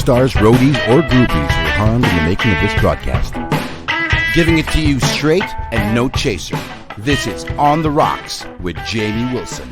stars, roadies, or groupies were harmed in the making of this broadcast. Giving it to you straight and no chaser. This is On the Rocks with Jamie Wilson.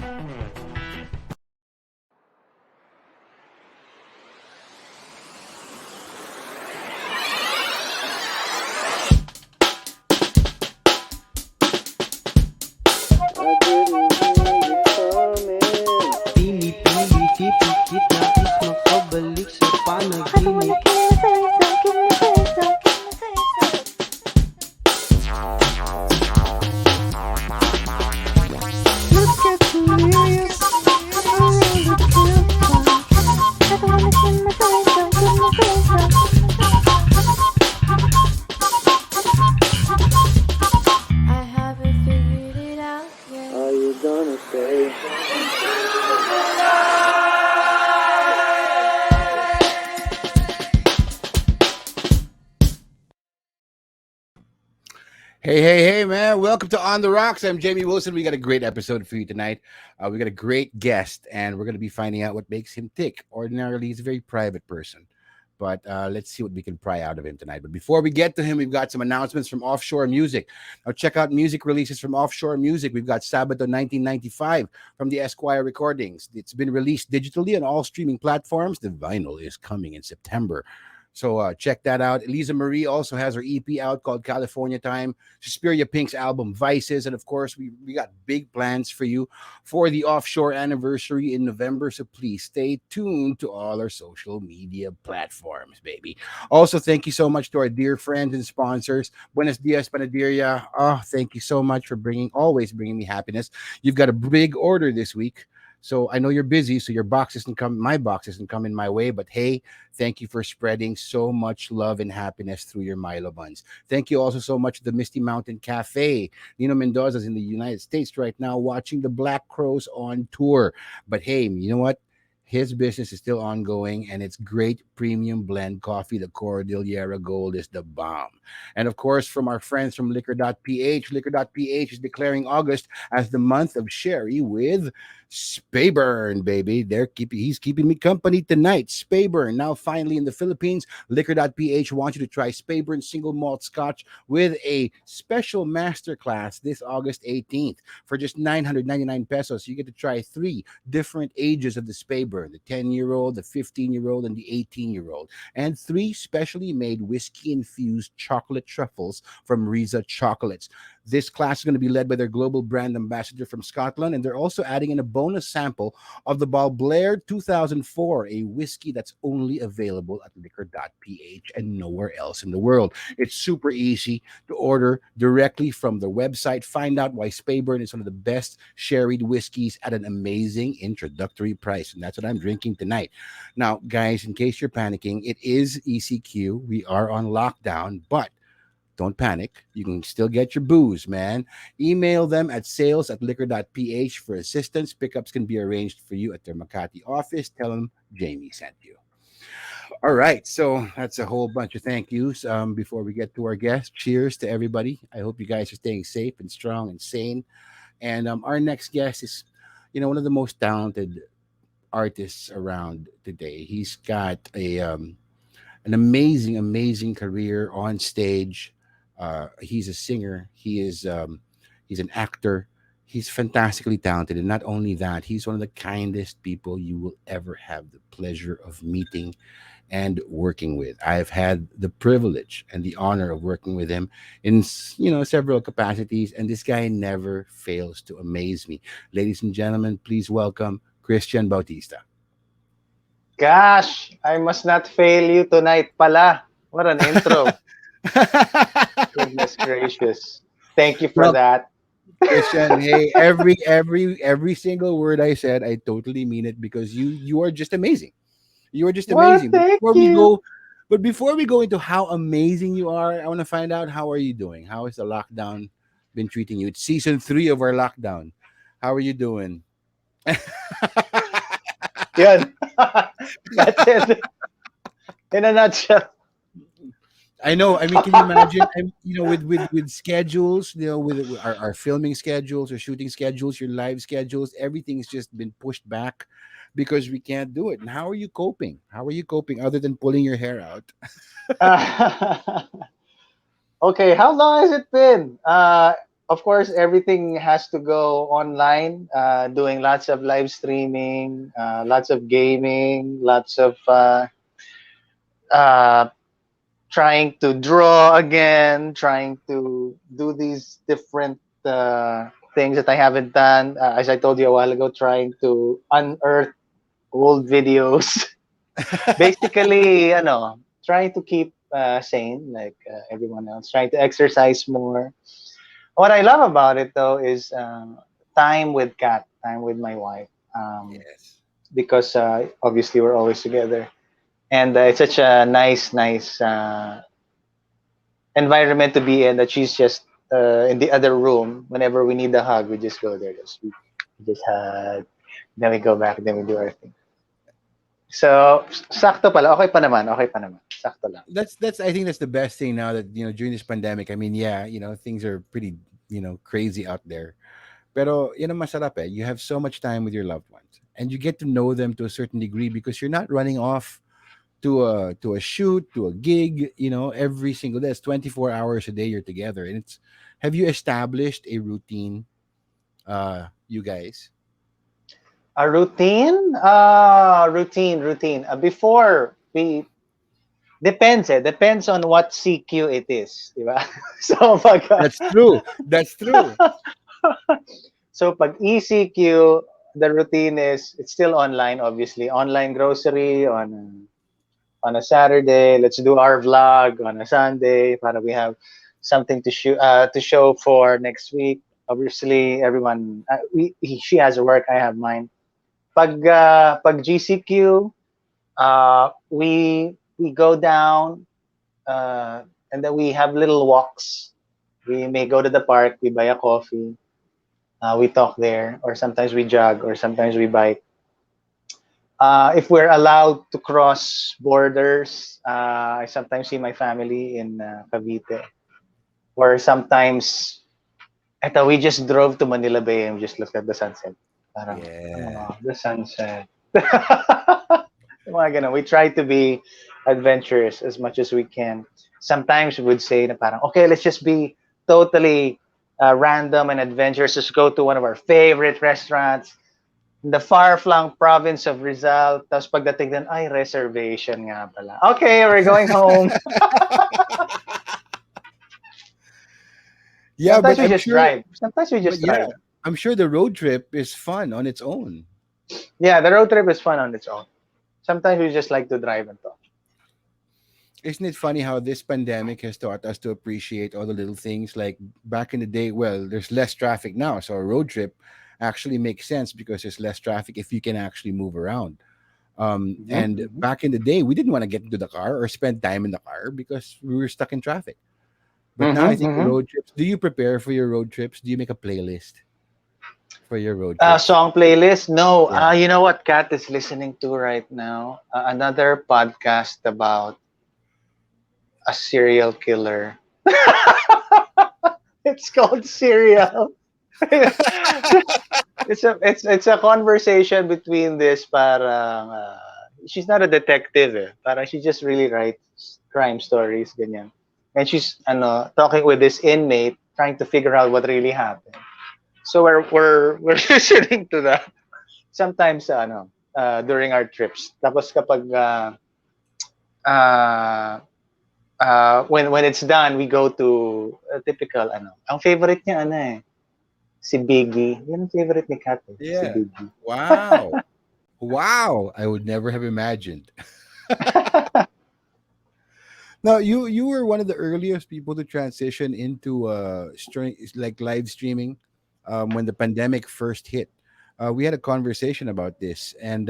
Hey, man. Welcome to On the Rocks. I'm Jamie Wilson. We got a great episode for you tonight. We got a great guest, and we're going to be finding out what makes him tick. Ordinarily, he's a very private person, but let's see what we can pry out of him tonight. But before we get to him, we've got some announcements from Offshore Music. Now, check out music releases from Offshore Music. We've got Sabado 1995 from the Esquire Recordings. It's been released digitally on all streaming platforms. The vinyl is coming in September. So check that out. Elisa Marie also has her EP out called California Time. Suspiria Pink's album Vices. And of course, we got big plans for you for the Offshore anniversary in November. So please stay tuned to all our social media platforms, baby. Also, thank you so much to our dear friends and sponsors. Buenos Dias, Panaderia. Oh, thank you so much for always bringing me happiness. You've got a big order this week. So I know you're busy, so my box isn't coming my way, but hey, thank you for spreading so much love and happiness through your Milo buns. Thank you also so much to the Misty Mountain Cafe. Nino Mendoza's in the United States right now watching the Black Crows on tour. But hey, you know what? His business is still ongoing, and it's great premium blend coffee. The Cordillera Gold is the bomb. And of course, from our friends from Liquor.PH, Liquor.PH is declaring August as the month of sherry with Spayburn, baby. He's keeping me company tonight. Spayburn, now finally in the Philippines. Liquor.PH wants you to try Spayburn single malt scotch with a special masterclass this August 18th. For just 999 pesos, you get to try 3 different ages of the Spayburn, the 10-year-old, the 15-year-old, and the 18-year-old, and 3 specially made whiskey-infused chocolate truffles from Riza Chocolates. This class is going to be led by their global brand ambassador from Scotland, and they're also adding in a bonus sample of the Balladeer 2004, a whiskey that's only available at Liquor.PH and nowhere else in the world. It's super easy to order directly from their website. Find out why Spayburn is one of the best sherried whiskeys at an amazing introductory price, and that's what I'm drinking tonight. Now, guys, in case you're panicking, it is ECQ. We are on lockdown, but don't panic. You can still get your booze, man. Email them at sales@liquor.ph for assistance. Pickups can be arranged for you at their Makati office. Tell them Jamie sent you. All right. So that's a whole bunch of thank yous. Before we get to our guest, cheers to everybody. I hope you guys are staying safe and strong and sane. And our next guest is, one of the most talented artists around today. He's got an amazing career on stage. He's a singer. He's an actor. He's fantastically talented, and not only that, he's one of the kindest people you will ever have the pleasure of meeting and working with. I've had the privilege and the honor of working with him in several capacities, and this guy never fails to amaze me. Ladies and gentlemen, please welcome Christian Bautista. Gosh, I must not fail you tonight pala. What an intro. Goodness gracious. Thank you for that. Christian, hey, every single word I said, I totally mean it because you are just amazing. You are just amazing. Well, thank you. Before we go into how amazing you are, I want to find out, how are you doing? How has the lockdown been treating you? It's season 3 of our lockdown. How are you doing? Yun. That's it. In a nutshell. I know. I mean, can you imagine? With schedules, with our filming schedules, our shooting schedules, your live schedules, everything's just been pushed back. because we can't do it. And how are you coping? How are you coping other than pulling your hair out? Uh, okay, how long has it been? Of course, everything has to go online. Doing lots of live streaming, lots of gaming, lots of uh, trying to draw again, trying to do these different things that I haven't done. As I told you a while ago, trying to unearth old videos. Basically, trying to keep sane like everyone else, trying to exercise more. What I love about it though is time with Kat, time with my wife, Yes. because obviously we're always together, and it's such a nice environment to be in that she's just in the other room. Whenever we need a hug, we just go there. We just hug, then we go back, then we do our thing. So, sakto pala. Okay pa naman. Okay pa naman. Sakto lang. That's I think that's the best thing now that during this pandemic. I mean, yeah, things are pretty crazy out there. Pero masarap eh. You have so much time with your loved ones, and you get to know them to a certain degree because you're not running off to a shoot, to a gig, every single day. It's 24 hours a day you're together. And it's have you established a routine, you guys? A routine? Routine. Before, we, depends eh. Depends on what CQ it is. Di ba? So, That's true. That's true. so pag ECQ, the routine is, it's still online, obviously. Online grocery on a Saturday. Let's do our vlog on a Sunday para we have something to show for next week. Obviously, everyone, she has her work, I have mine. Pag GCQ, we go down, and then we have little walks. We may go to the park, we buy a coffee, we talk there, or sometimes we jog, or sometimes we bike. If we're allowed to cross borders, I sometimes see my family in Cavite, or sometimes eto, we just drove to Manila Bay and just looked at the sunset. Parang, Yeah. oh, the sunset. Yung mga ganun. We try to be adventurous as much as we can. Sometimes we would say na parang, okay, let's just be totally random and adventurous. Just go to one of our favorite restaurants in the far-flung province of Rizal. Tapos pagdating din, ay, reservation nga pala. Okay, we're going home. Yeah, Sometimes but we I'm just sure drive. Sometimes we but just yeah, drive. I'm sure the road trip is fun on its own. Yeah, the road trip is fun on its own. Sometimes we just like to drive and talk. Isn't it funny how this pandemic has taught us to appreciate all the little things? Like back in the day, well, there's less traffic now, so a road trip actually makes sense because there's less traffic if you can actually move around. And Mm-hmm. back in the day, we didn't want to get into the car or spend time in the car because we were stuck in traffic. But now I Mm-hmm. think the Mm-hmm. road trips. Do you prepare for your road trips? Do you make a playlist for your road trips? Song playlist? No. Yeah. You know what Kat is listening to right now? Another podcast about a serial killer. It's called Serial. It's a conversation between this parang she's not a detective eh. Parang she just really writes crime stories ganyan. And she's talking with this inmate trying to figure out what really happened. So we're listening to that sometimes during our trips. Tapos kapag uh, when it's done, we go to a typical Ang favorite niya si Biggie. Yan ang favorite ni Kat eh, si Yeah. Biggie. Wow. Wow. I would never have imagined. Now, you were one of the earliest people to transition into like live streaming when the pandemic first hit. We had a conversation about this, and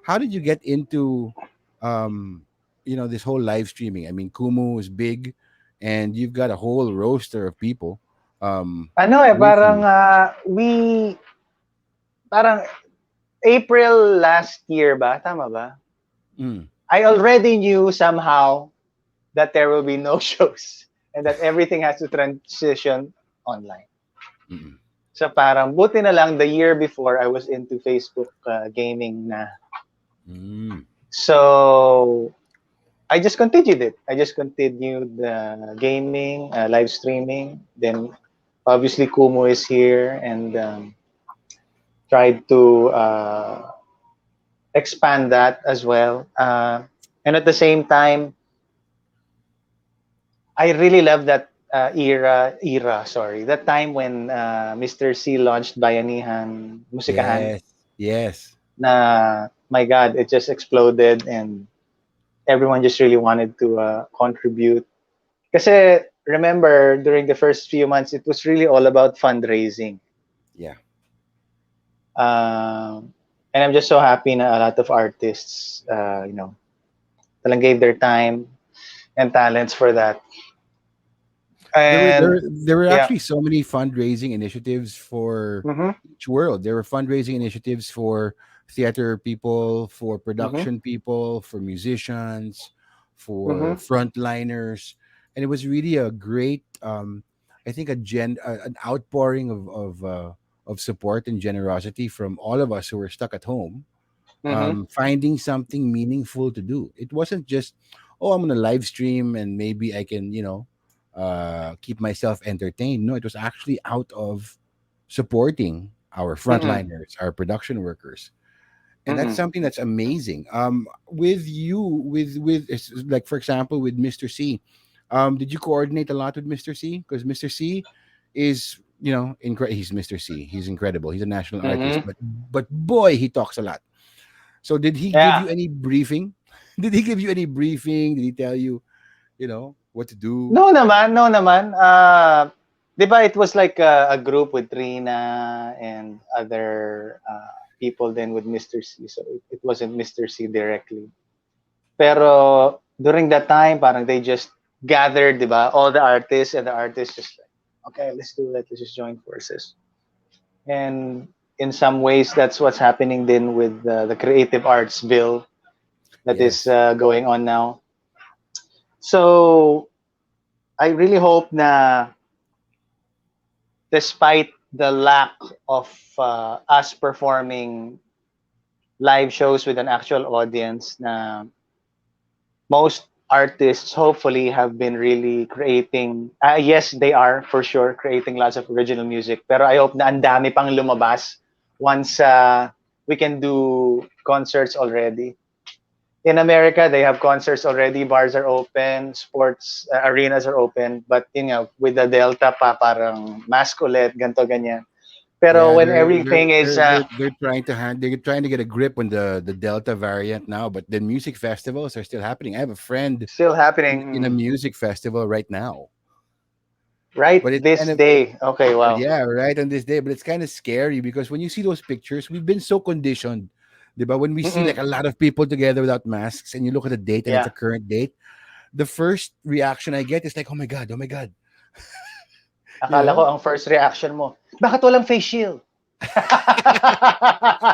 how did you get into um, this whole live streaming? I mean, Kumu is big, and you've got a whole roster of people with Parang you. parang April last year ba? Tama ba? Mm, I already knew somehow that there will be no shows and that everything has to transition online. mm. So parang buti na lang the year before I was into Facebook gaming na. Mm. So I just continued it. I just continued gaming, live streaming. Then obviously Kumu is here and tried to expand that as well. And at the same time, I really love that that time when Mr. C launched Bayanihan Musikahan Yes. Yes. na my God, it just exploded and everyone just really wanted to contribute. Kasi remember, during the first few months, it was really all about fundraising. Yeah. Um, and I'm just so happy na a lot of artists, talang gave their time and talents for that. There were And there were yeah, actually so many fundraising initiatives for mm-hmm, each world. There were fundraising initiatives for theater people, for mm-hmm, production people, for musicians, mm-hmm, for frontliners, and it was really a great, I think, an outpouring of support and generosity from all of us who were stuck at home, mm-hmm, finding something meaningful to do. It wasn't just, oh, I'm gonna live stream and maybe I can, keep myself entertained. No, it was actually out of supporting our mm-hmm, frontliners, our production workers, and that's mm-hmm, something that's amazing. With you, like for example, with Mr. C, did you coordinate a lot with Mr. C? Because Mr. C is, he's Mr. C. He's incredible. He's a national artist, mm-hmm. but boy, he talks a lot. So did he give Yeah. you any briefing? Did he give you any briefing? Did he tell you, what to do? No naman, no naman. 'Di ba it was like a group with Trina and other people then with Mr. C. So it wasn't Mr. C directly. Pero during that time, parang they just gathered, 'di ba? All the artists and the artists just like, okay, let's do it. Let's just join forces. And in some ways, that's what's happening then with the creative arts bill that is Yes. going on now. So I really hope na despite the lack of us performing live shows with an actual audience, na most artists hopefully have been really creating, yes, they are for sure creating lots of original music, pero I hope na ang dami pang lumabas once we can do concerts already. In America, they have concerts already, bars are open, sports arenas are open, but with the Delta pa, parang mask ulit, ganto ganyan. Pero Yeah, when everything is they're trying to get a grip on the Delta variant now, but the music festivals are still happening. I have a friend still in a happening, music festival right now, right but it's this kind of day, okay, but wow. yeah, right on this day. But it's kind of scary because when you see those pictures, we've been so conditioned, but when we see like Mm-mm. a lot of people together without masks, and you look at the date and it's Yeah, a current date, the first reaction I get is like, oh my god, you akala ko know. ang first reaction mo, bakit walang face shield?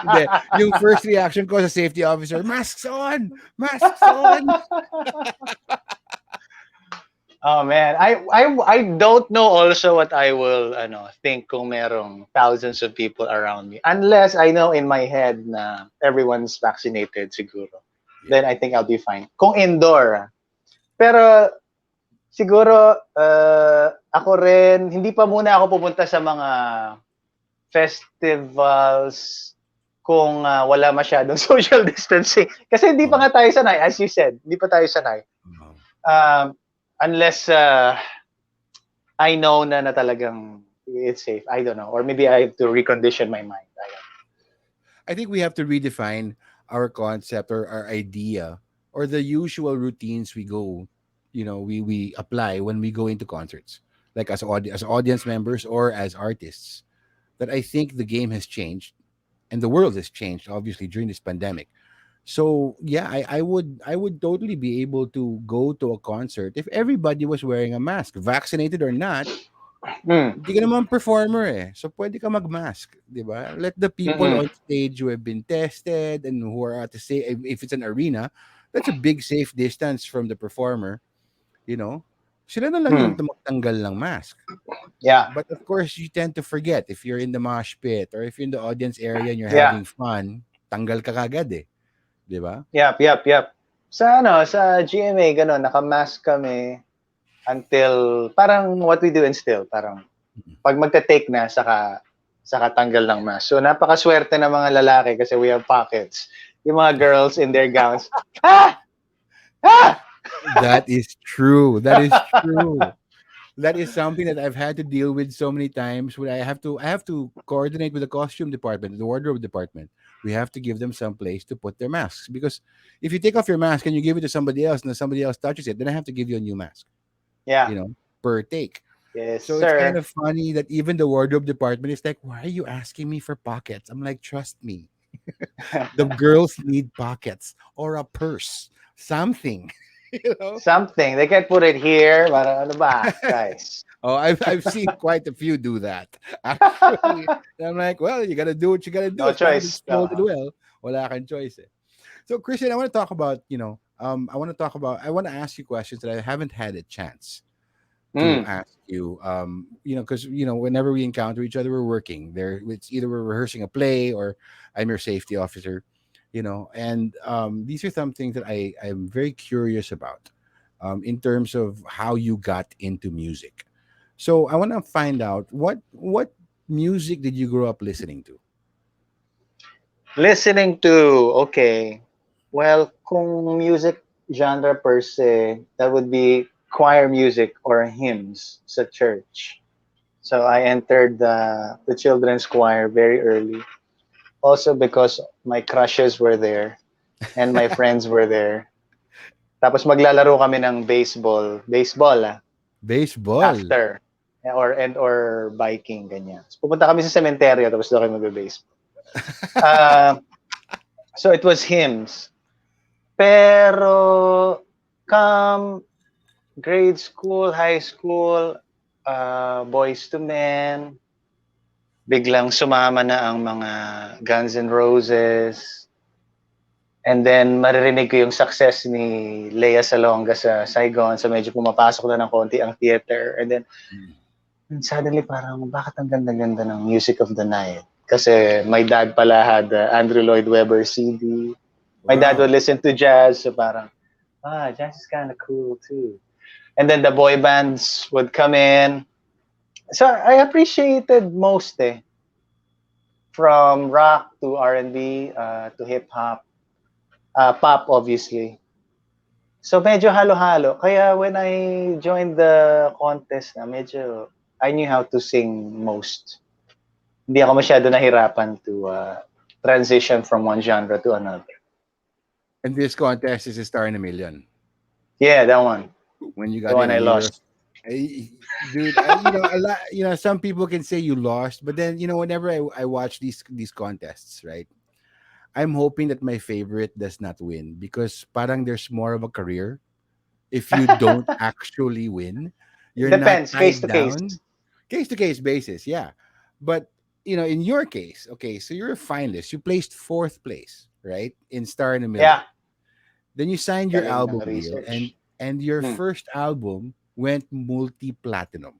Hindi, yung first reaction ko sa safety officer, masks on, masks on. Oh man, I don't know also what I will think kung merong thousands of people around me. Unless I know in my head na everyone's vaccinated siguro. Then Yeah. I think I'll be fine. Kung indoor. Pero siguro ako rin hindi pa muna ako pupunta sa mga festivals kung wala masyadong social distancing. Kasi hindi pa Oh, nga tayo sanay, as you said, hindi pa tayo sanay. oh. Um, unless I know na talagang it's safe. I don't know. Or maybe I have to recondition my mind. I don't I think we have to redefine our concept or our idea or the usual routines we go, we apply when we go into concerts, like as audience members or as artists. That I think the game has changed and the world has changed obviously during this pandemic. So yeah, I would totally be able to go to a concert if everybody was wearing a mask, vaccinated or not. know. Hindi ka naman performer eh. So pwede ka mag-mask, 'di ba? Let the people Mm-mm. on stage who have been tested and who are at the say if it's an arena, that's a big safe distance from the performer, you know. Sila na lang yung Hmm. magtanggal ng mask. Yeah. But of course, you tend to forget if you're in the mosh pit or if you're in the audience area and you're Yeah. having fun, tanggal ka kagad eh. Di ba? Yep. Sa GMA, ganun, naka-mask kami until, parang what we do in still, parang, pag magte-take na, saka tanggal ng mask. So, napakaswerte ng mga lalaki kasi we have pockets. Yung mga girls in their gowns, ah! Ah! That is true. That is true. That is something that I've had to deal with so many times where I have to coordinate with the costume department, the wardrobe department. We have to give them some place to put their masks because if you take off your mask and you give it to somebody else and then somebody else touches it, then I have to give you a new mask, Yeah. you know, per take. Yes, So it's kind sir. of funny that even the wardrobe department is like, "Why are you asking me for pockets?" I'm like, "Trust me, the girls need pockets or a purse, something." you know. Something. They can put it here. Para ano ba, guys? Oh, I've seen quite a few do that actually. And I'm like, well, you gotta do what you gotta do, No especially if it's choice. folded well. Wala kang choice. Eh. So, Christian, I want to talk about I want to ask you questions that I haven't had a chance to Mm. ask you. Because whenever we encounter each other, we're working. There, it's either we're rehearsing a play or I'm your safety officer. And these are some things that I'm very curious about, in terms of how you got into music. So I want to find out what music did you grow up listening to? Listening to, okay. Well, kung music genre per se, that would be choir music or hymns sa church. So I entered the children's choir very early. Also because my crushes were there and my friends were there. Tapos maglalaro kami ng baseball Baseball. after or biking ganyan. So, pupunta kami sa sementeryo tapos doon kami magbe-baseball. Uh, so it was hymns. Pero come grade school, high school, Boys to Men, biglang sumama na ang mga Guns N' Roses. And then maririnig ko yung success ni Lea Salonga sa Saigon. So medyo pumapasok na ng konti ang theater. And then Mm. suddenly parang bakit ang ganda-ganda ng Music of the Night? Kasi my dad pala had Andrew Lloyd Webber CD. My dad would Wow. listen to jazz. So parang, jazz is kind of cool too. And then the boy bands would come in. So I appreciated most from rock to R&B to hip hop, pop obviously. So medyo halo-halo. Kaya when I joined the contest na medyo I knew how to sing most. Hindi ako masyado nahirapan to transition from one genre to another. And this contest is a star in a million. Yeah, that one. When you The got one in I and you were, lost. dude, a lot. Some people can say you lost, but then whenever I watch these contests, right? I'm hoping that my favorite does not win because parang there's more of a career if you don't actually win. You're not Depends, case tied to case. down, case to case basis, yeah. But in your case, okay, so you're a finalist. You placed fourth place, right, in Star in a Million. Yeah, Then you signed your galing ng album deal, and research. your Hmm, first album went multi platinum.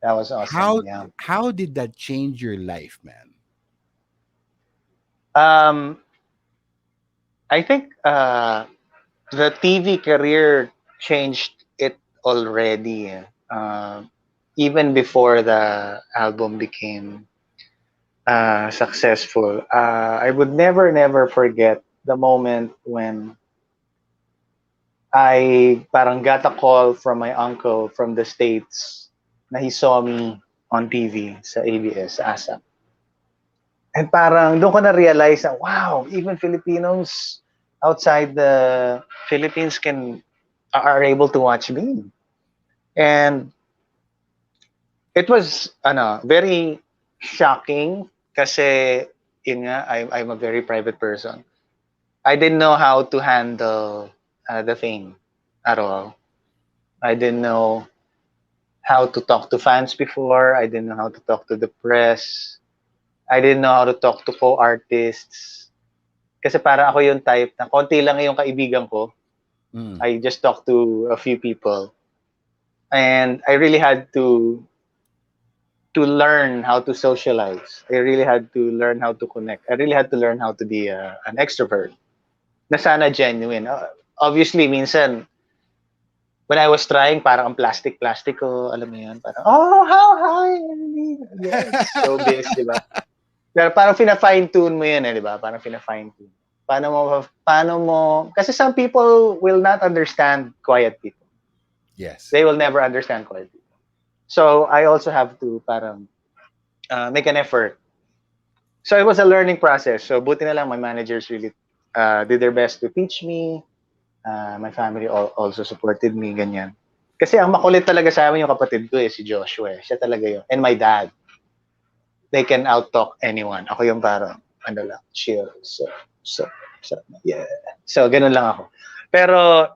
that was awesome. How Yeah. how did that change your life, man? Um, I think the TV career changed it already. Even before the album became successful. I would never forget the moment when I parang got a call from my uncle from the States na he saw me on TV sa ABS, ASAP. And parang doon ko na-realize na, wow, even Filipinos outside the Philippines are able to watch me. And it was very shocking kasi yun nga, I'm a very private person. I didn't know how to handle the fame at all. I didn't know how to talk to fans before. I didn't know how to talk to the press. I didn't know how to talk to co-artists. Kasi para ako yung type na konti lang yung kaibigan ko. Mm. I just talk to a few people. and I really had to learn how to socialize. I really had to learn how to connect. I really had to learn how to be an extrovert. Na sana genuine. Obviously, minsan, when I was trying, parang ang plastic-plastic ko, alam mo yun, parang, oh, how, hi, Emily. Yes, showbiz, di ba? Pero parang fina-fine tune mo yun di ba? Parang fina-fine tune. Paano mo, kasi some people will not understand quiet people. Yes. They will never understand quiet people. So, I also have to parang make an effort. So, it was a learning process. So, buti na lang, my managers really did their best to teach me. My family also supported me, ganyan. Kasi ang makulit talaga sa amin yung kapatid ko si Joshua. Siya talaga yun. And my dad. They can out-talk anyone. Ako yung parang, ano lang, chill. So, yeah. So, ganun lang ako. Pero,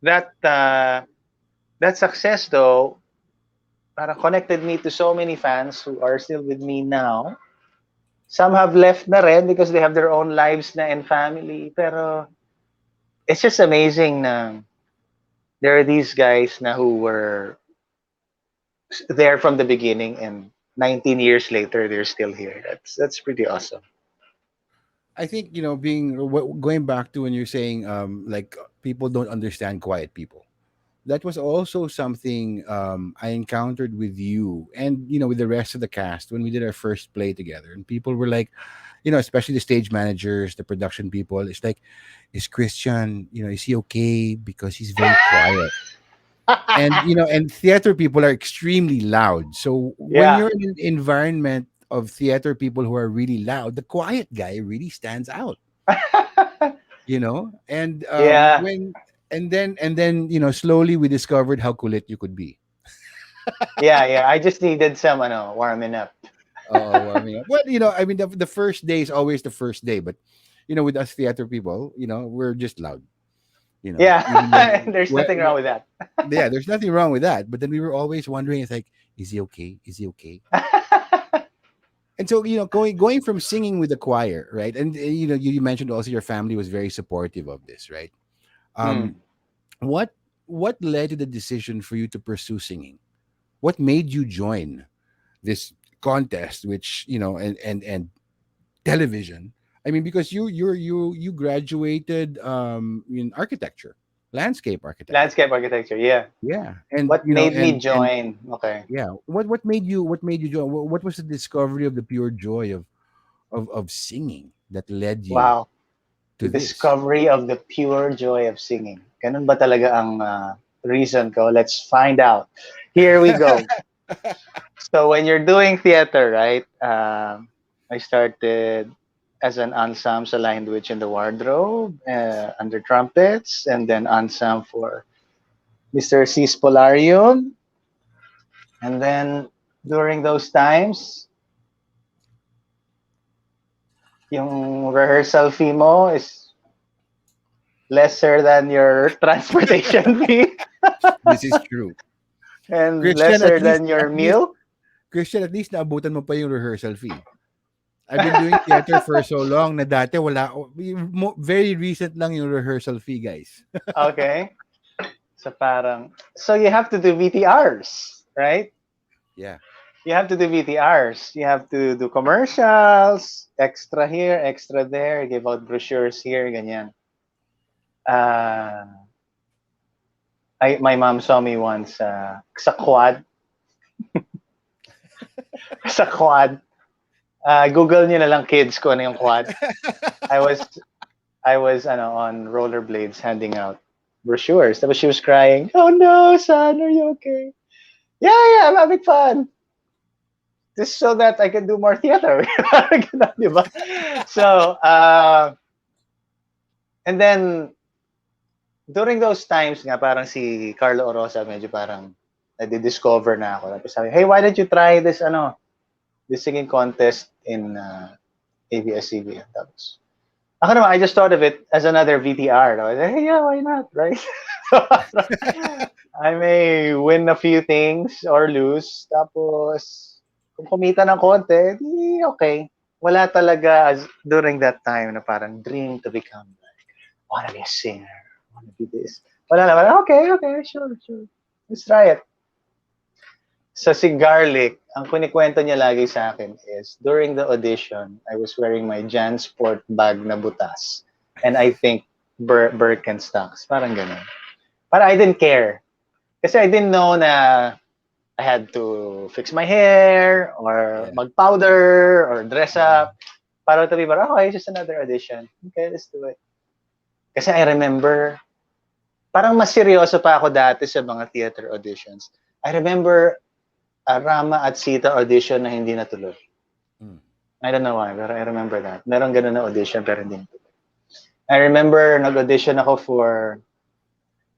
that, that success though, parang connected me to so many fans who are still with me now. Some have left na rin because they have their own lives na and family. Pero, it's just amazing na there are these guys na who were there from the beginning and 19 years later they're still here. That's pretty awesome. I think going back to when you're saying like people don't understand quiet people. That was also something I encountered with you and with the rest of the cast when we did our first play together. And people were like, especially the stage managers, the production people. It's like, is Christian, is he okay? Because he's very quiet. And and theater people are extremely loud. So when Yeah. you're in an environment of theater people who are really loud, the quiet guy really stands out. And Yeah. when and then slowly we discovered how kulit you could be. Yeah, yeah. I just needed some warming up. Oh, warming up. Well, I mean, the first day is always the first day, but with us theater people, we're just loud. Even Yeah. when There's nothing wrong with that. yeah, there's nothing wrong with that. But then we were always wondering, it's like, is he okay? Is he okay? And so going from singing with the choir, right? And you mentioned also your family was very supportive of this, right? Hmm. Um, what what led to the decision for you to pursue singing? What made you join this contest, which and television? I mean, because you graduated in architecture, landscape architecture. Landscape architecture, yeah. Yeah, and What made me join? Okay. yeah, what made you join? What was the discovery of the pure joy of singing that led you Wow. to The this? discovery of the pure joy of singing. Ganun ba talaga ang reason ko? Let's find out. Here we go. So when you're doing theater, right? I started as an ensemble sa Witch in the Wardrobe, under trumpets, and then ensemble for Mr. Cis Polarium. And then during those times, yung rehearsal fee mo is lesser than your transportation fee This is true. and Christian, lesser than your meal. At least naabutan mo pa yung rehearsal fee. I've been doing theater for so long na dati wala, very recent lang yung rehearsal fee, guys. Okay. So you have to do VTRs, right? Yeah. You have to do VTRs. You have to do commercials, extra here, extra there, give out brochures here, ganyan. Uh, my mom saw me once sa quad. Sa quad. Google niyo na lang kids ko ano yung quad. I was on rollerblades handing out brochures. Tapos she was crying. Oh no, son, are you okay? Yeah, yeah, I'm having fun. Just so that I can do more theater. Ganun, di ba? So, and then during those times nga, parang si Carlo Orosa medyo parang nadi-discover na ako. Tapos sabi, hey, why don't you try this singing contest in ABS-CBN? Tapos, ako naman, I just thought of it as another VTR. No? Hey, yeah, why not, right? I may win a few things or lose. Tapos, kung kumita ng konti, di okay. Wala talaga during that time na parang dream to become like, I wanna be a singer. I wanna be this. Wala naman. Okay, sure. Let's try it. So si Garlic, ang kunikwento niya lagi sa akin is, during the audition, I was wearing my Jansport bag na butas. And I think Birkenstocks. Parang ganun. Para I didn't care. Kasi I didn't know na I had to fix my hair or Yeah. mag-powder or dress Mm. up. Para to be parang, okay, it's just another audition. Okay, let's do it. Kasi I remember, parang mas seryoso pa ako dati sa mga theater auditions. I remember a Rama at Sita audition na hindi natuloy. Mm. I don't know why, pero I remember that. Meron ganun na audition pero hindi natuloy. I remember nag-audition ako for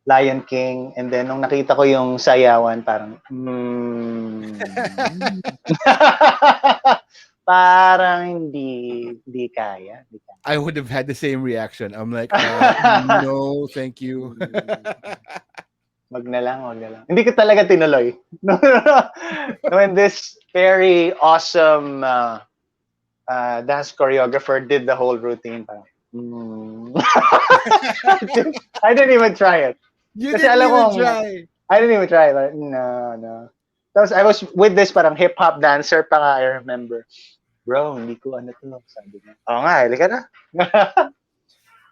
Lion King, and then nung nakita ko yung sayawan, parang, parang hindi kaya. Hindi kaya. I would have had the same reaction. I'm like, no, thank you. Wag na lang, wag na lang. Hindi ko talaga tinuloy. When this very awesome dance choreographer did the whole routine, parang, I didn't even try it. You Kasi didn't alam even ko, try. I didn't even try it. Like, no, no. Tapos I was with this parang hip-hop dancer pa nga, I remember. Bro, hindi ko ano to. Sabi niya. Oo nga, halika na.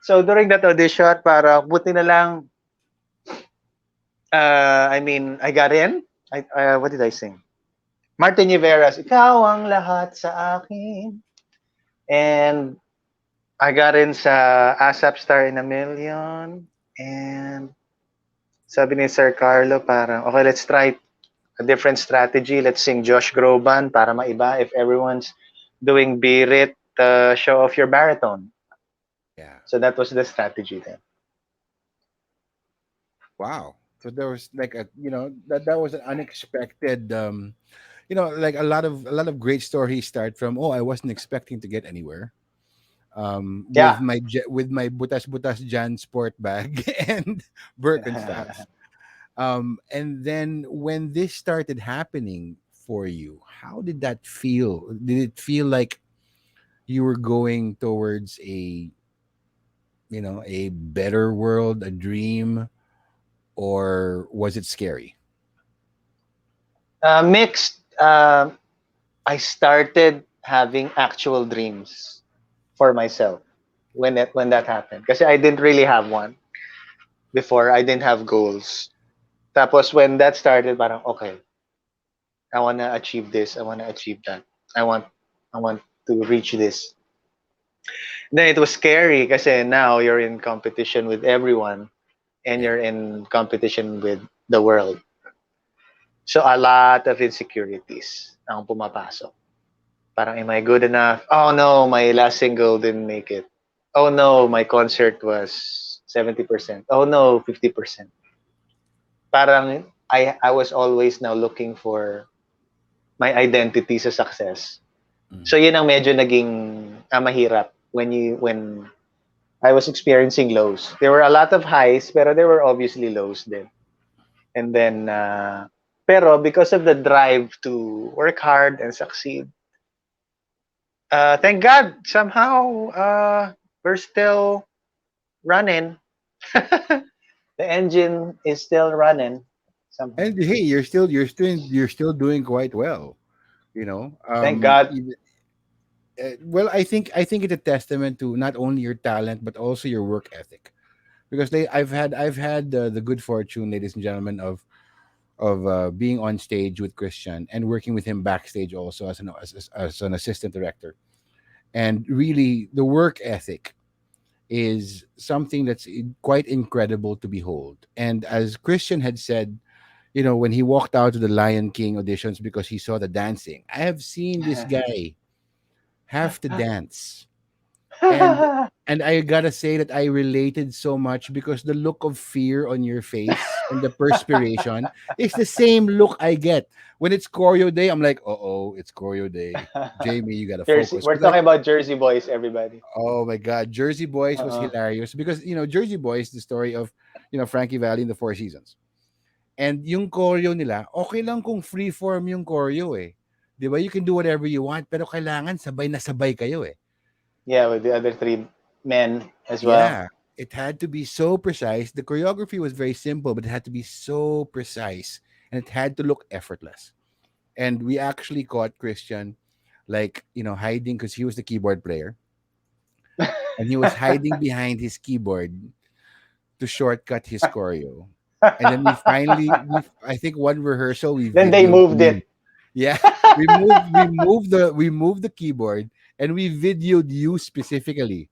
So during that audition, parang buti na lang, I mean, I got in. What did I sing? Martin Rivera's, Ikaw ang lahat sa akin. And I got in sa ASAP Star in a Million. And sabi ni Sir Carlo, parang, okay, let's try a different strategy. Let's sing Josh Groban para maiba if everyone's doing Beat It, show off your baritone. Yeah. So that was the strategy then. Wow. So there was like a, that was an unexpected, like a lot of great stories start from, oh, I wasn't expecting to get anywhere. With Yeah. my butas butas Jan sport bag and Birkenstocks. And then when this started happening for you, how did that feel? Did it feel like you were going towards a better world, a dream, or was it scary? Mixed. I started having actual dreams for myself when that happened. Kasi I didn't really have one before. I didn't have goals. Tapos when that started, parang okay, I wanna achieve this. I wanna achieve that. I want I want to reach this. Then it was scary kasi now you're in competition with everyone and Yeah. you're in competition with the world. So a lot of insecurities ang pumapasok. Parang, am I good enough? Oh no, my last single didn't make it. Oh no, my concert was 70%. Oh no, 50%. Parang I was always now looking for my identity sa success. Mm. So yun ang medyo naging mahirap when I was experiencing lows. There were a lot of highs, pero there were obviously lows then. And then pero because of the drive to work hard and succeed, thank God somehow we're still running. The engine is still running somehow. And hey, you're still doing quite well. You know, Thank God. well, I think it's a testament to not only your talent but also your work ethic. Because I've had the good fortune, ladies and gentlemen, of being on stage with Christian and working with him backstage also as an assistant director. And really, the work ethic is something that's quite incredible to behold. And as Christian had said, when he walked out to the Lion King auditions because he saw the dancing, I have seen this guy have to dance. And I gotta say that I related so much because the look of fear on your face and the perspiration is the same look I get when it's choreo day. I'm like, oh, it's choreo day. Jamie, you gotta Jersey. focus. We're But like, talking about Jersey Boys, everybody. oh my God, Jersey Boys was Uh-uh. hilarious because Jersey Boys, the story of Frankie Valli in the Four Seasons. And yung choreo nila, okay lang kung free form yung choreo eh. 'Di ba? You can do whatever you want, pero kailangan sabay na sabay kayo eh. Yeah, with the other three men as well. Yeah. It had to be so precise. The choreography was very simple, but it had to be so precise, and it had to look effortless. And we actually caught Christian, like, hiding because he was the keyboard player, and he was hiding behind his keyboard to shortcut his choreo. And then I think one rehearsal we Then they videoed moved you. it. Yeah, we moved the keyboard, and we videoed you specifically.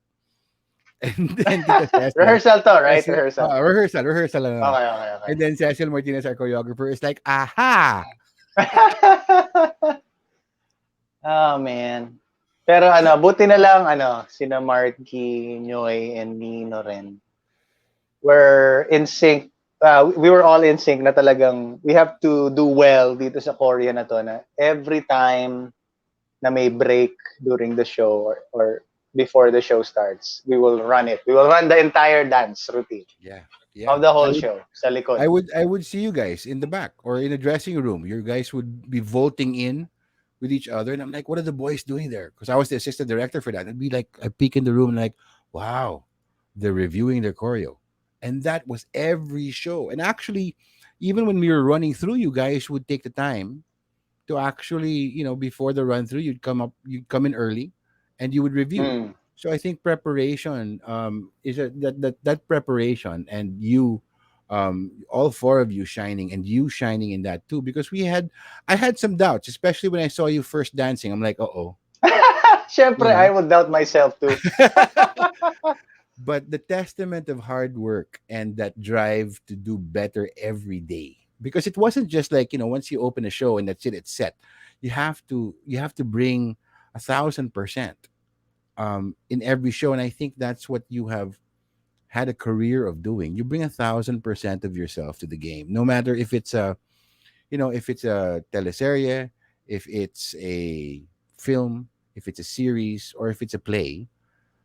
And then Tita Cecil, Rehearsal to, right? Rehearsal. rehearsal lang. Okay, okay, And then Cecil Martinez, our choreographer, is like, aha! okay. Oh, man. Pero ano, buti na lang, ano, sina Marky, Nyoy, and Nino rin were in sync. We were all in sync na talagang we have to do well dito sa Korea na to na every time na may break during the show or before the show starts, we will run it. We will run the entire dance routine Yeah, yeah. of the whole show sa likod. I would see you guys in the back or in the dressing room. Your guys would be vaulting in with each other, and I'm like, what are the boys doing there? Because I was the assistant director for that. I'd be like, I peek in the room, like, wow, they're reviewing their choreo, and that was every show. And actually, even when we were running through, you guys would take the time to actually, before the run through, you'd come in early, and you would review. Mm. So I think preparation is that preparation, and you, all four of you shining, and you shining in that too, because I had some doubts, especially when I saw you first dancing. I'm like, oh, you Siyempre, I know. would doubt myself too. But the testament of hard work and that drive to do better every day, because it wasn't just like, once you open a show and that's it, it's set. You have to bring 1,000% in every show, and I think that's what you have had a career of doing. You bring 1,000% of yourself to the game, no matter if it's a teleserie, if it's a film, if it's a series, or if it's a play.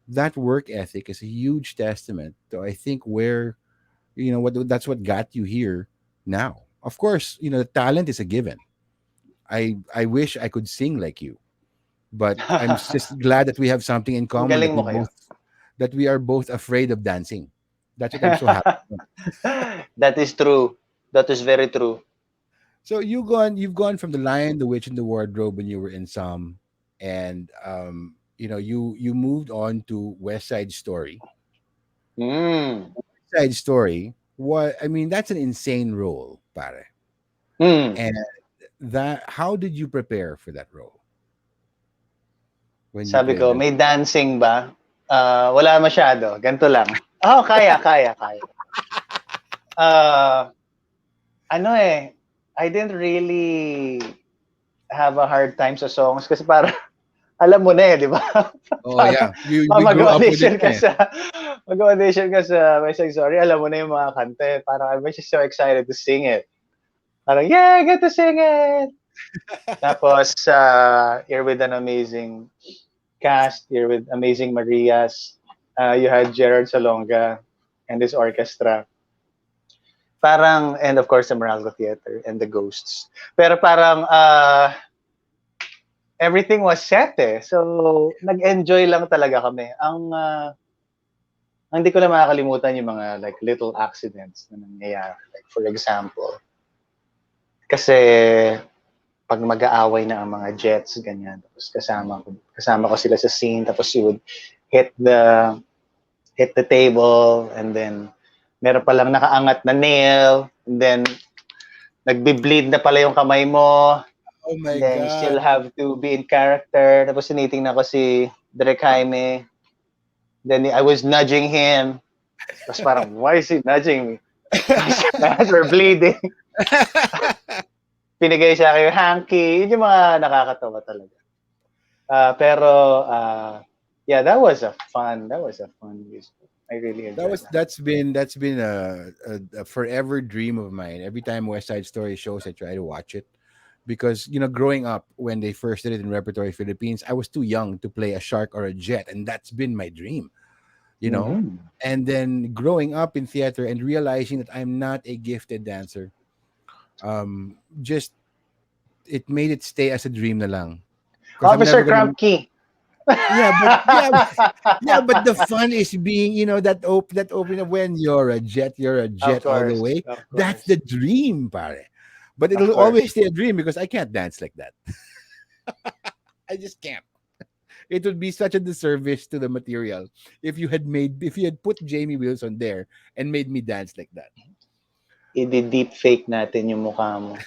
That work ethic is a huge testament to, I think, where, what that's what got you here now. Of course, the talent is a given. I wish I could sing like you, but I'm just glad that we have something in Ang common, galing mo kayo. that we are both afraid of dancing. That's what I'm so happy about. That is true. That is very true. So you've gone from the Lion, the Witch, and the Wardrobe when you were in some, and you moved on to West Side Story. Mm. Side Story. What I mean, that's an insane role, pare. Mm. And that, how did you prepare for that role when you Sabi played ko, that? may dancing ba? Wala masyado. Ganito lang. Oh, kaya. Uh, ano eh, I didn't really have a hard time sa songs kasi parang alam mo na eh, di ba? Oh Parang yeah, you grew up with it, mag-audition ka eh. sa mag-audition ka sa West Side Story, alam mo na yung mga kanta eh. Parang I'm just so excited to sing it. Parang, yeah, I get to sing it! Tapos, you're with an amazing cast, you're with amazing Marias. You had Gerard Salonga and his orchestra. Parang, and of course, the Meralco Theater and the Ghosts. Pero parang, everything was set eh. So, nag-enjoy lang talaga kami. Ang hindi ko na makakalimutan yung mga like little accidents na nangyayari. Like for example, kasi pag mag-aaway na ang mga jets, ganyan. Tapos kasama ko sila sa scene. Tapos you would hit the table and then meron palang nakaangat na nail and then nagbi-bleed na pala yung kamay mo. Oh my Then you god. still have to be in character. Tapos tinitingnan ko si Direk Jaime. Then I was nudging him. Tapos parang, why is he nudging me? My hands were bleeding. Pinigay siya kayo hanky. Yun yung mga nakakatawa talaga. Pero yeah, that was a fun musical. I really enjoyed that. That's been a forever dream of mine. Every time West Side Story shows, I try to watch it, because growing up when they first did it in Repertory Philippines, I was too young to play a shark or a jet, and that's been my dream. you know Mm-hmm. and then growing up in theater and realizing that I'm not a gifted dancer, just it made it stay as a dream na lang, because I'm never Officer gonna. Crumpkey. Yeah, but yeah, yeah, but the fun is being, that opening of when you're a Of jet all the course, way. of That's the course, dream, pare. But of it'll always course. stay a dream because I can't dance like that. I just can't. It would be such a disservice to the material if you had put Jamie Wilson there and made me dance like that. I-deep fake natin yung mukha mo.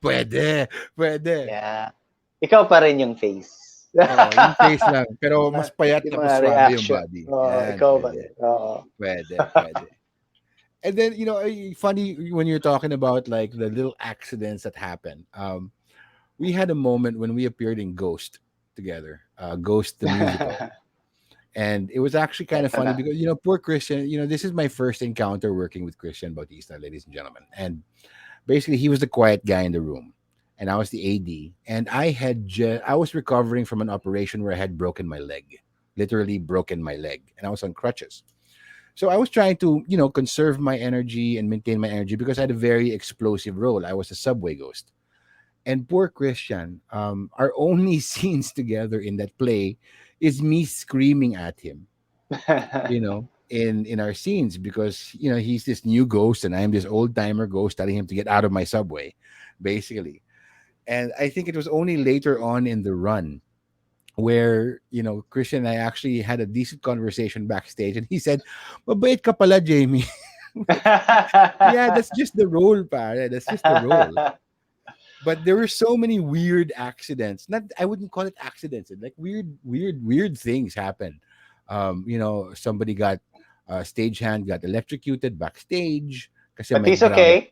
Pwede, pwede. Yeah. Ikaw pa rin yung face. Oo, yung face lang. Pero mga, mas payat yung tapos mga swabe yung reaction. body. Oo, Yan, ikaw pa pwede. rin. Oo. Pwede, pwede. And then, funny when you're talking about like the little accidents that happen. We had a moment when we appeared in Ghost together, Ghost the musical. And it was actually kind of Eto funny na. because, poor Christian, this is my first encounter working with Christian Bautista, ladies and gentlemen. And basically, he was the quiet guy in the room. And I was the AD. And I was recovering from an operation where I had broken my leg, literally broken my leg. And I was on crutches. So I was trying to, conserve my energy and maintain my energy because I had a very explosive role. I was a subway ghost. And poor Christian, our only scenes together in that play is me screaming at him, in our scenes because he's this new ghost and I'm this old timer ghost telling him to get out of my subway, basically. And I think it was only later on in the run where Christian and I actually had a decent conversation backstage, and he said, "Mabait ka pala, Jamie." Like, yeah, that's just the role, pare. That's just the role. But there were so many weird accidents. Not, I wouldn't call it accidents. Like weird things happen. Somebody got stagehand got electrocuted backstage kasi But may he's drama. okay.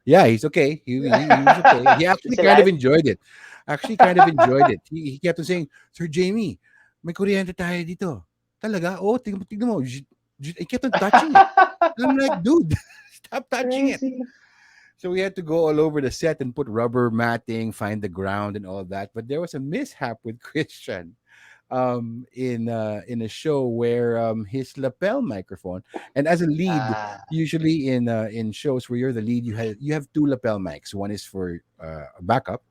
Yeah, he's okay. He was okay. He He's actually kind of alive. enjoyed it. Actually, kind of enjoyed it. He kept on saying, "Sir Jamie, may kuryente tayo dito." Talaga? Oh, tignan mo. He kept on touching it. And I'm like, dude, stop touching it. Crazy. So we had to go all over the set and put rubber matting, find the ground, and all that. But there was a mishap with Christian in a show where his lapel microphone, and as a lead, Ah, usually in shows where you're the lead, you have two lapel mics. One is for a backup,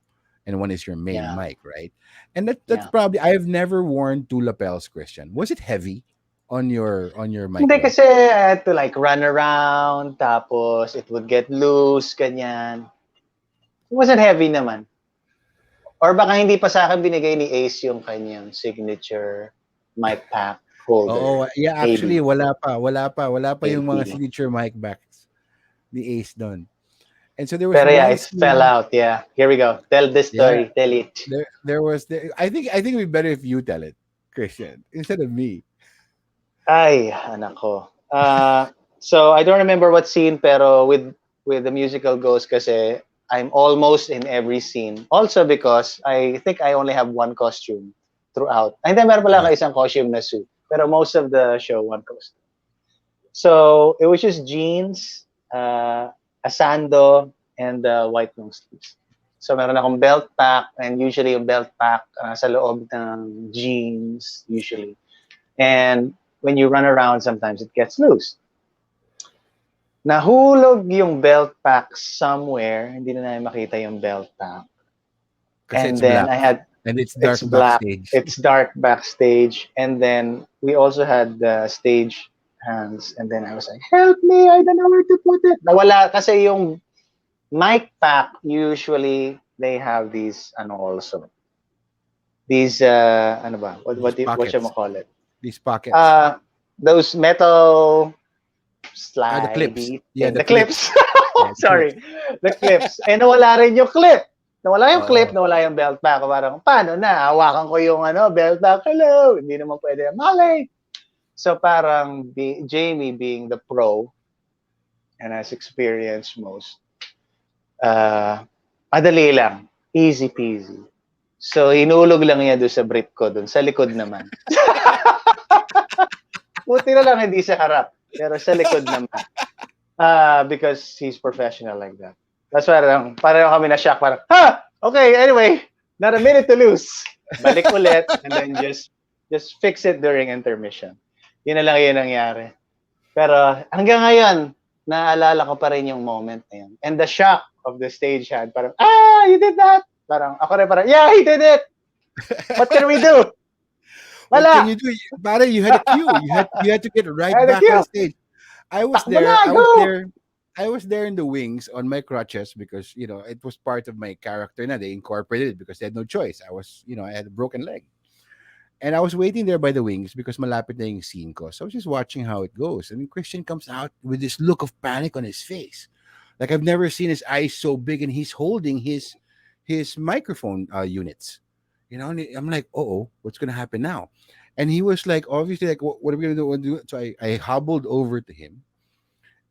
and one is your main yeah, mic, right? And that's yeah. probably, I have never worn two lapels. Christian, was it heavy on your mic Hindi bed? kasi I had to like run around, tapos it would get loose, ganyan. It wasn't heavy naman. Or baka hindi pa sa akin binigay ni Ace yung kanyang signature mic pack holder. Oo, yeah, actually Maybe. wala pa yung mga Maybe. signature mic backs ni Ace doon. And so there was Pero yeah, one it fell scene, out. Yeah. Here we go. Tell the yeah, story. Tell it. I think it'd be better if you tell it, Christian, instead of me. Ay, anak ko. So I don't remember what scene, pero with the musical Ghost kasi I'm almost in every scene. Also because I think I only have one costume throughout. Ay, hindi, meron pala Yeah. ako isang costume na suit. Pero most of the show, one costume. So it was just jeans, a sando, and white long sleeves. So meron akong belt pack, and usually yung belt pack sa loob ng jeans, usually. And when you run around, sometimes it gets loose. Nahulog yung belt pack somewhere, hindi na namin makita yung belt pack. Kasi And it's then black and it's it's dark black, backstage. it's dark backstage, and then we also had the stage hands, and then I was like, help me, I don't know where to put it. Nawala kasi yung mic pack, usually they have these, ano also, these, ano ba, These what should I pockets. call it? These pockets. Uh, those metal The clips. slidey Yeah, thing. the The clips. clips. Yeah, the clips. Sorry. The clips. Eh, nawala rin yung clip. Nawala yung clip, Oo. nawala yung belt pack. Parang, paano na? Hawakan ko yung belt pack. Hello. Hindi naman pwede. Mali. So parang Jamie being the pro and has experienced most, uh, madali lang. Easy peasy. So, hinulog lang niya doon sa brief ko, doon sa likod naman. Buti na lang hindi sa harap, pero sa likod naman. Because he's professional like that. That's why parang kami na shock, parang, ha! Okay, anyway, not a minute to lose. Balik ulit, and then just fix it during intermission. Yun na lang yun nangyari. Pero hanggang ngayon, naalala ko pa rin yung moment na yun. And the shock of the stage hand, parang, you did that! Parang, ako rin parang, yeah, he did it! What can we do? What can Wala! you do? Pare, you had a cue. You had to get right And the back on queue, stage. I was takbo there. na, I was go! there. I was there in the wings on my crutches because it was part of my character. Now they incorporated it because they had no choice. I had a broken leg, and I was waiting there by the wings because malapit na yung scene ko. So I was just watching how it goes. And then Christian comes out with this look of panic on his face, like I've never seen his eyes so big, and he's holding his microphone units. And I'm like, oh, what's gonna happen now? And he was like, obviously, like, what are we gonna do? So I hobbled over to him.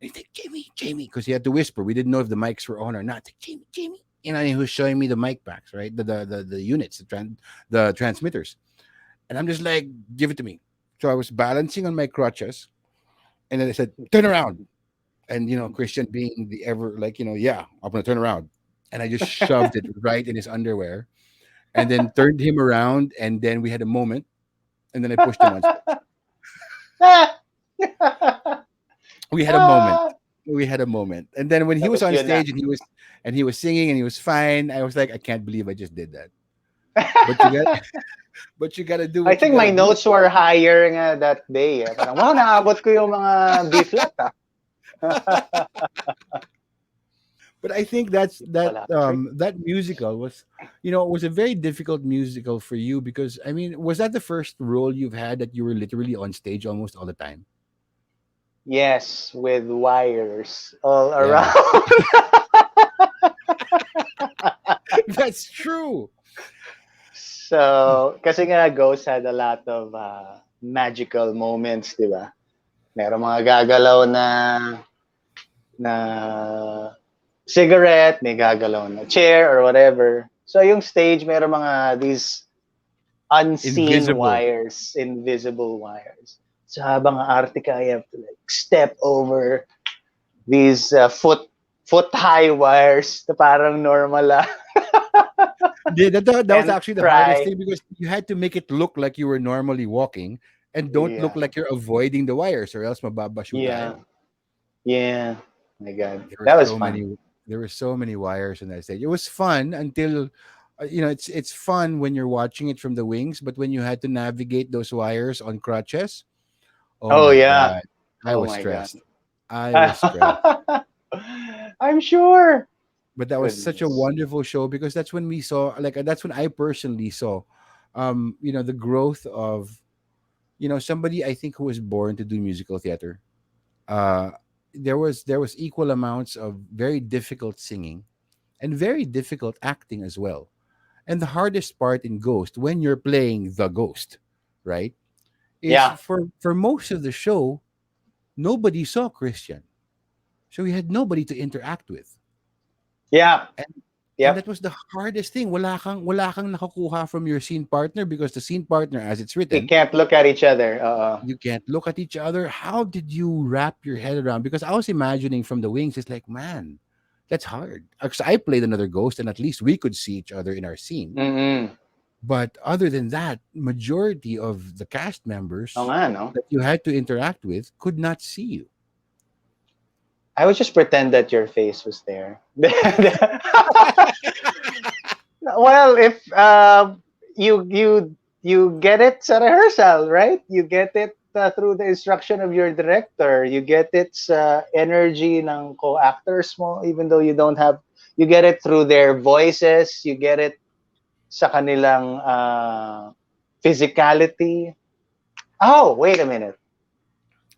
And he's like, Jamie, because he had to whisper. We didn't know if the mics were on or not. Like, Jamie. And he was showing me the mic packs, right? The units, the transmitters. And I'm just like, give it to me. So I was balancing on my crutches, and then I said, turn around. And Christian being the ever like, yeah, I'm gonna turn around. And I just shoved it right in his underwear and then turned him around, and then we had a moment, and then I pushed him on stage. We had a moment. Ah, We had a moment. And then when he was tapos on yun na. stage and he was singing and he was fine, I was like, I can't believe I just did that. But you got but you gotta do I what you think gotta my do. notes were higher nga that day. Eh. Parang, wow, naabot ko yung mga B-flat ah. But I think that's Ito that pala, trick. um that musical was a very difficult musical for you because I mean, was that the first role you've had that you were literally on stage almost all the time? Yes, with wires all Yeah. around. That's true. So, kasi nga Ghost had a lot of magical moments, di ba? Meron mga gagalaw na cigarette, may gagalaw na chair or whatever. So, yung stage, meron mga these unseen Invisible. wires, invisible wires. So, habang aarte ka, you have to like step over these foot high wires na parang normal lang Yeah, that was and actually the hardest try. thing because you had to make it look like you were normally walking and don't look Yeah. like you're avoiding the wires or else mababashu Yeah. tayo. Yeah. My God. There were That was so fun. many there were so many wires in that stage. It was fun until it's fun when you're watching it from the wings, but when you had to navigate those wires on crutches, oh Oh my yeah. god, I Oh was my God. stressed. I was stressed. I'm sure. But that was such a Goodness. wonderful show because that's when we saw like that's when I personally saw the growth of somebody I think who was born to do musical theater. Uh there was equal amounts of very difficult singing and very difficult acting as well. And the hardest part in Ghost when you're playing the ghost, right? Is Yeah. for most of the show nobody saw Christian. So we had nobody to interact with. Yeah. And Yep. that was the hardest thing. Wala kang nakukuha from your scene partner because the scene partner, as it's We written, can't look at each other. you can't look at each other. How did you wrap your head around? Because I was imagining from the wings, it's like, man, that's hard. Because I played another ghost, and at least we could see each other in our scene. Mm-mm. But other than that, majority of the cast Oo members nga, no? that you had to interact with could not see you. I would just pretend that your face was there. Well, if you get it sa rehearsal, right? You get it through the instruction of your director. You get it sa energy ng co-actors mo, even though you don't have. You get it through their voices. You get it sa kanilang physicality. Oh, wait a minute.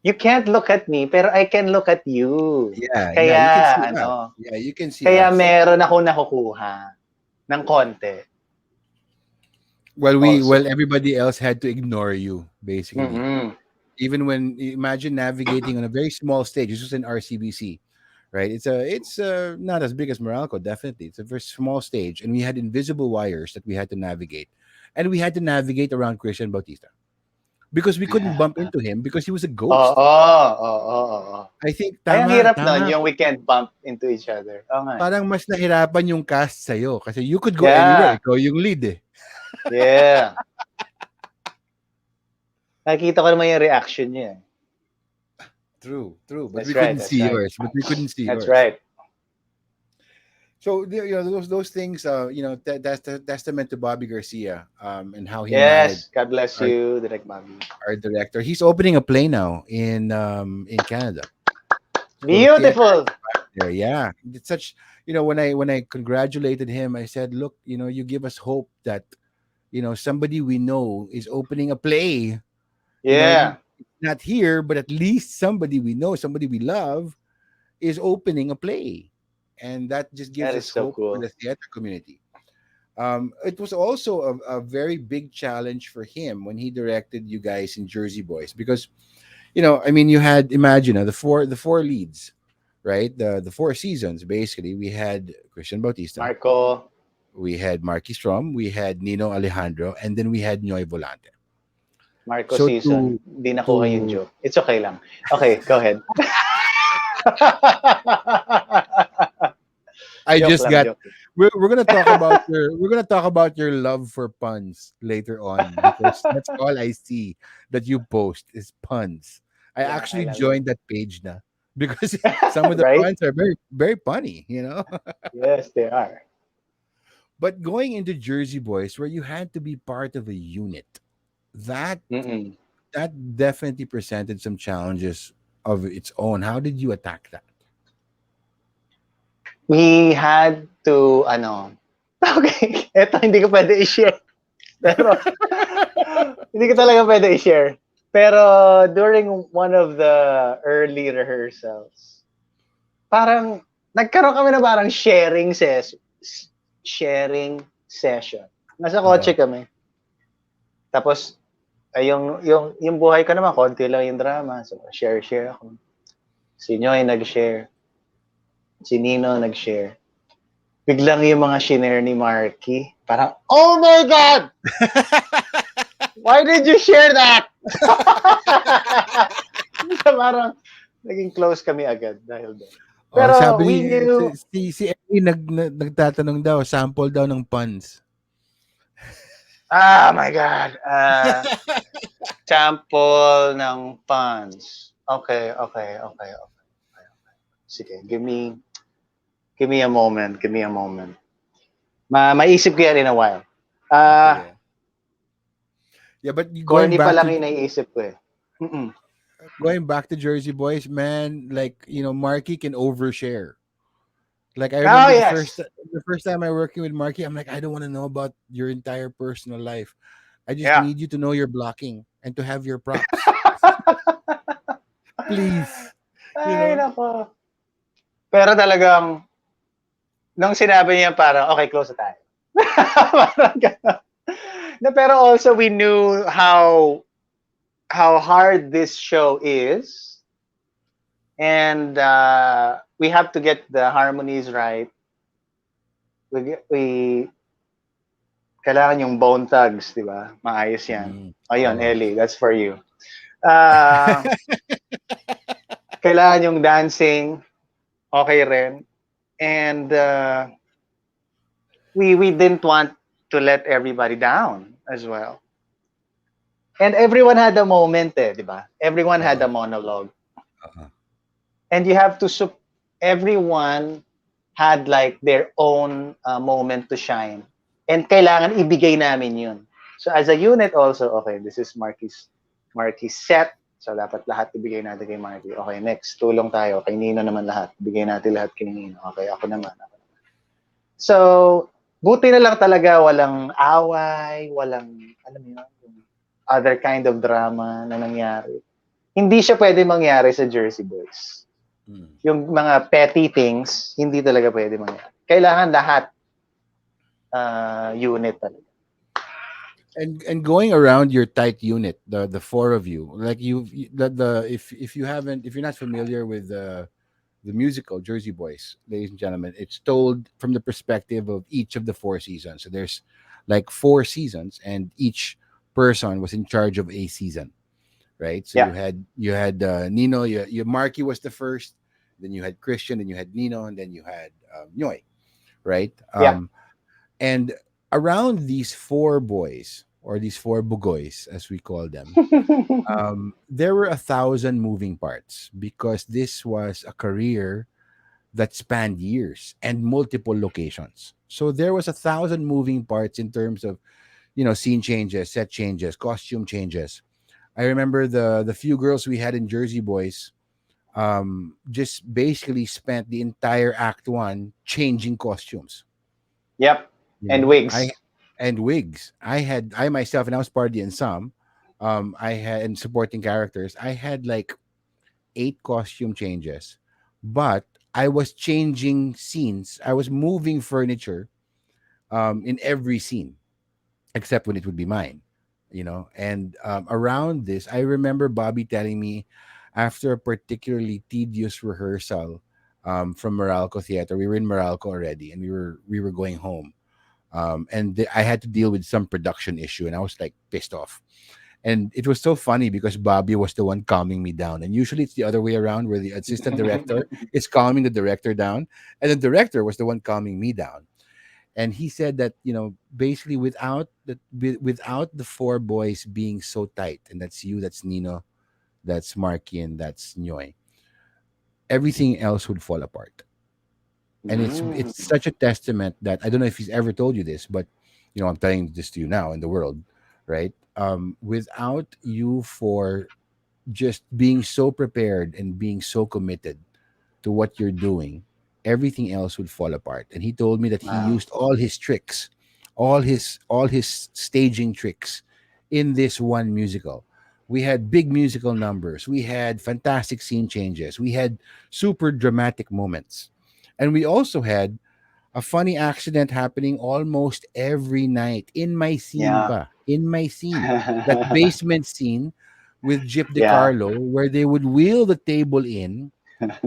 You can't look at me, pero I can look at you. Yeah, you can Kaya see us. ano, Yeah, you can see kaya us. meron ako nakukuha ng konti Well, also. everybody else had to ignore you, basically. Mm-mm. Even when imagine navigating on a very small stage. This was in RCBC, right? It's not as big as Morocco, definitely. It's a very small stage, and we had invisible wires that we had to navigate, and we had to navigate around Christian Bautista because we couldn't bump into him because he was a ghost. Oo. I think Ay, ang tama hirap nun, tama. yung we can't bump into each other. Oo nga. Parang mas nahirapan yung cast sa'yo kasi you could go anywhere. Yeah. Ikaw yung lead eh. Yeah. Nakikita ko naman yung reaction niya. Eh. True. But we That's right. couldn't That's see right. yours. But we couldn't see That's yours. right. So those things, that's the testament to Bobby Garcia, and how he managed Yes, God bless our you, Direct Bobby. director. He's opening a play now in Canada. So theater Beautiful. there, yeah. It's such, when I congratulated him, I said, look, you give us hope that somebody we know is opening a play. Yeah, Not here, but at least somebody we know, somebody we love, is opening a play, and that just gives that us is so hope for cool. the theater community. It was also a very big challenge for him when he directed you guys in Jersey Boys, because I mean, you had, imagine, the four leads, right? The four seasons, basically. We had Christian Bautista, Marco, we had Marky Strom, we had Nino Alejandro, and then we had Noy Volante. Marco So season. Di nakuha yung to joke. It's okay lang. Okay, go ahead. I Joke just lang, got joke. we're gonna talk about your love for puns later on, because that's all I see that you post is puns. I Yeah, I actually love it. joined that page now because some of the Right? puns are very very funny. Yes, they are. But going into Jersey Boys, where you had to be part of a unit, that Mm-mm. that definitely presented some challenges of its own. How did you attack that? We had to, ano, okay, eto hindi ko pwede i-share. Pero, hindi ko talaga pwede i-share. Pero, during one of the early rehearsals, parang, nagkaroon kami na parang sharing session. Nasa kotse Uh-oh. kami. Tapos, ay, yung buhay ko naman, konti lang yung drama. So, share ako. Si Noy nag-share. Si Nino nag-share. Biglang yung mga shinare ni Marky, parang, oh my God! Why did you share that? So parang, naging close kami agad dahil doon. Oh, Pero sabi we knew, si Ellie nagtatanong daw, sample daw ng puns. my God, sample ng puns. Okay, okay, okay, okay. Sige, give me a moment, give me a moment. Maisip ko yan in a while. Ah, Sige. Yeah, but corny pa lang yung naiisip ko eh. Mm-mm. going back to Jersey Boys, man, like, Marky can overshare. Like, I Oh, remember yes. the first time I working with Marky, I'm like, I don't want to know about your entire personal life. I just Yeah. need you to know your blocking and to have your props. Please. You Ay, know? nako. Pero talagang, nung sinabi niya parang, okay, close na tayo. Parang gano'n. No, pero also we knew how hard this show is, and we have to get the harmonies right. We kailangan yung bone thugs, di ba? Maayos yan. Mm. Ayun, Oh. Ellie, that's for you. Uh, kailangan yung dancing, okay rin. And we didn't want to let everybody down as well. And everyone had a moment eh, di ba? Everyone had Uh-uh. a monologue. Uh-uh. And you have to, everyone had like their own moment to shine. And kailangan ibigay namin yun. So as a unit also, okay, this is Marky's set. So dapat lahat ibigay natin kay Marky. Okay, next, tulong tayo. Kay Nino naman lahat. Bigay natin lahat kay Nino. Okay, ako naman. So, buti na lang talaga walang away, walang, alam mo yun, yung other kind of drama na nangyari. Hindi siya pwede mangyari sa Jersey Boys. Mm. Yung mga petty things, hindi talaga pwede mangyari. Kailangan lahat unit talaga. And going around your tight unit, the four of you, like the if you haven't, if you're not familiar with the musical Jersey Boys, ladies and gentlemen, it's told from the perspective of each of the four seasons. So there's like four seasons, and each person was in charge of a season, right? So Yeah, you had Nino, you Marky was the first, then you had Christian, then you had Nino, and then you had Noy, right? yeah. And around these four boys, or these four bugoys as we call them, there were 1,000 moving parts, because this was a career that spanned years and multiple locations. So there was 1,000 moving parts in terms of, scene changes, set changes, costume changes. I remember the few girls we had in Jersey Boys, just basically spent the entire act one changing costumes. Yep. You And know, I wigs. and wigs. I myself, and I was part of the ensemble. I had in supporting characters. I had like 8 costume changes, but I was changing scenes. I was moving furniture in every scene except when it would be mine, And around this, I remember Bobby telling me after a particularly tedious rehearsal from Meralco Theater, we were in Meralco already, and we were going home, and I had to deal with some production issue, and I was like pissed off. And it was so funny because Bobby was the one calming me down. And usually it's the other way around where the assistant director is calming the director down. And the director was the one calming me down. And he said that, basically without the four boys being so tight, and that's you, that's Nino, that's Marky, and that's Nyoy, everything else would fall apart. And Mm. it's such a testament that I don't know if he's ever told you this, but I'm telling this to you now in the world, right? Without you for just being so prepared and being so committed to what you're doing, everything else would fall apart. And he told me that he Wow. used all his tricks, all his staging tricks in this one musical. We had big musical numbers, we had fantastic scene changes, we had super dramatic moments. And we also had a funny accident happening almost every night in my scene Yeah. pa. In my scene. That basement scene with Jeep Yeah. DeCarlo where they would wheel the table in,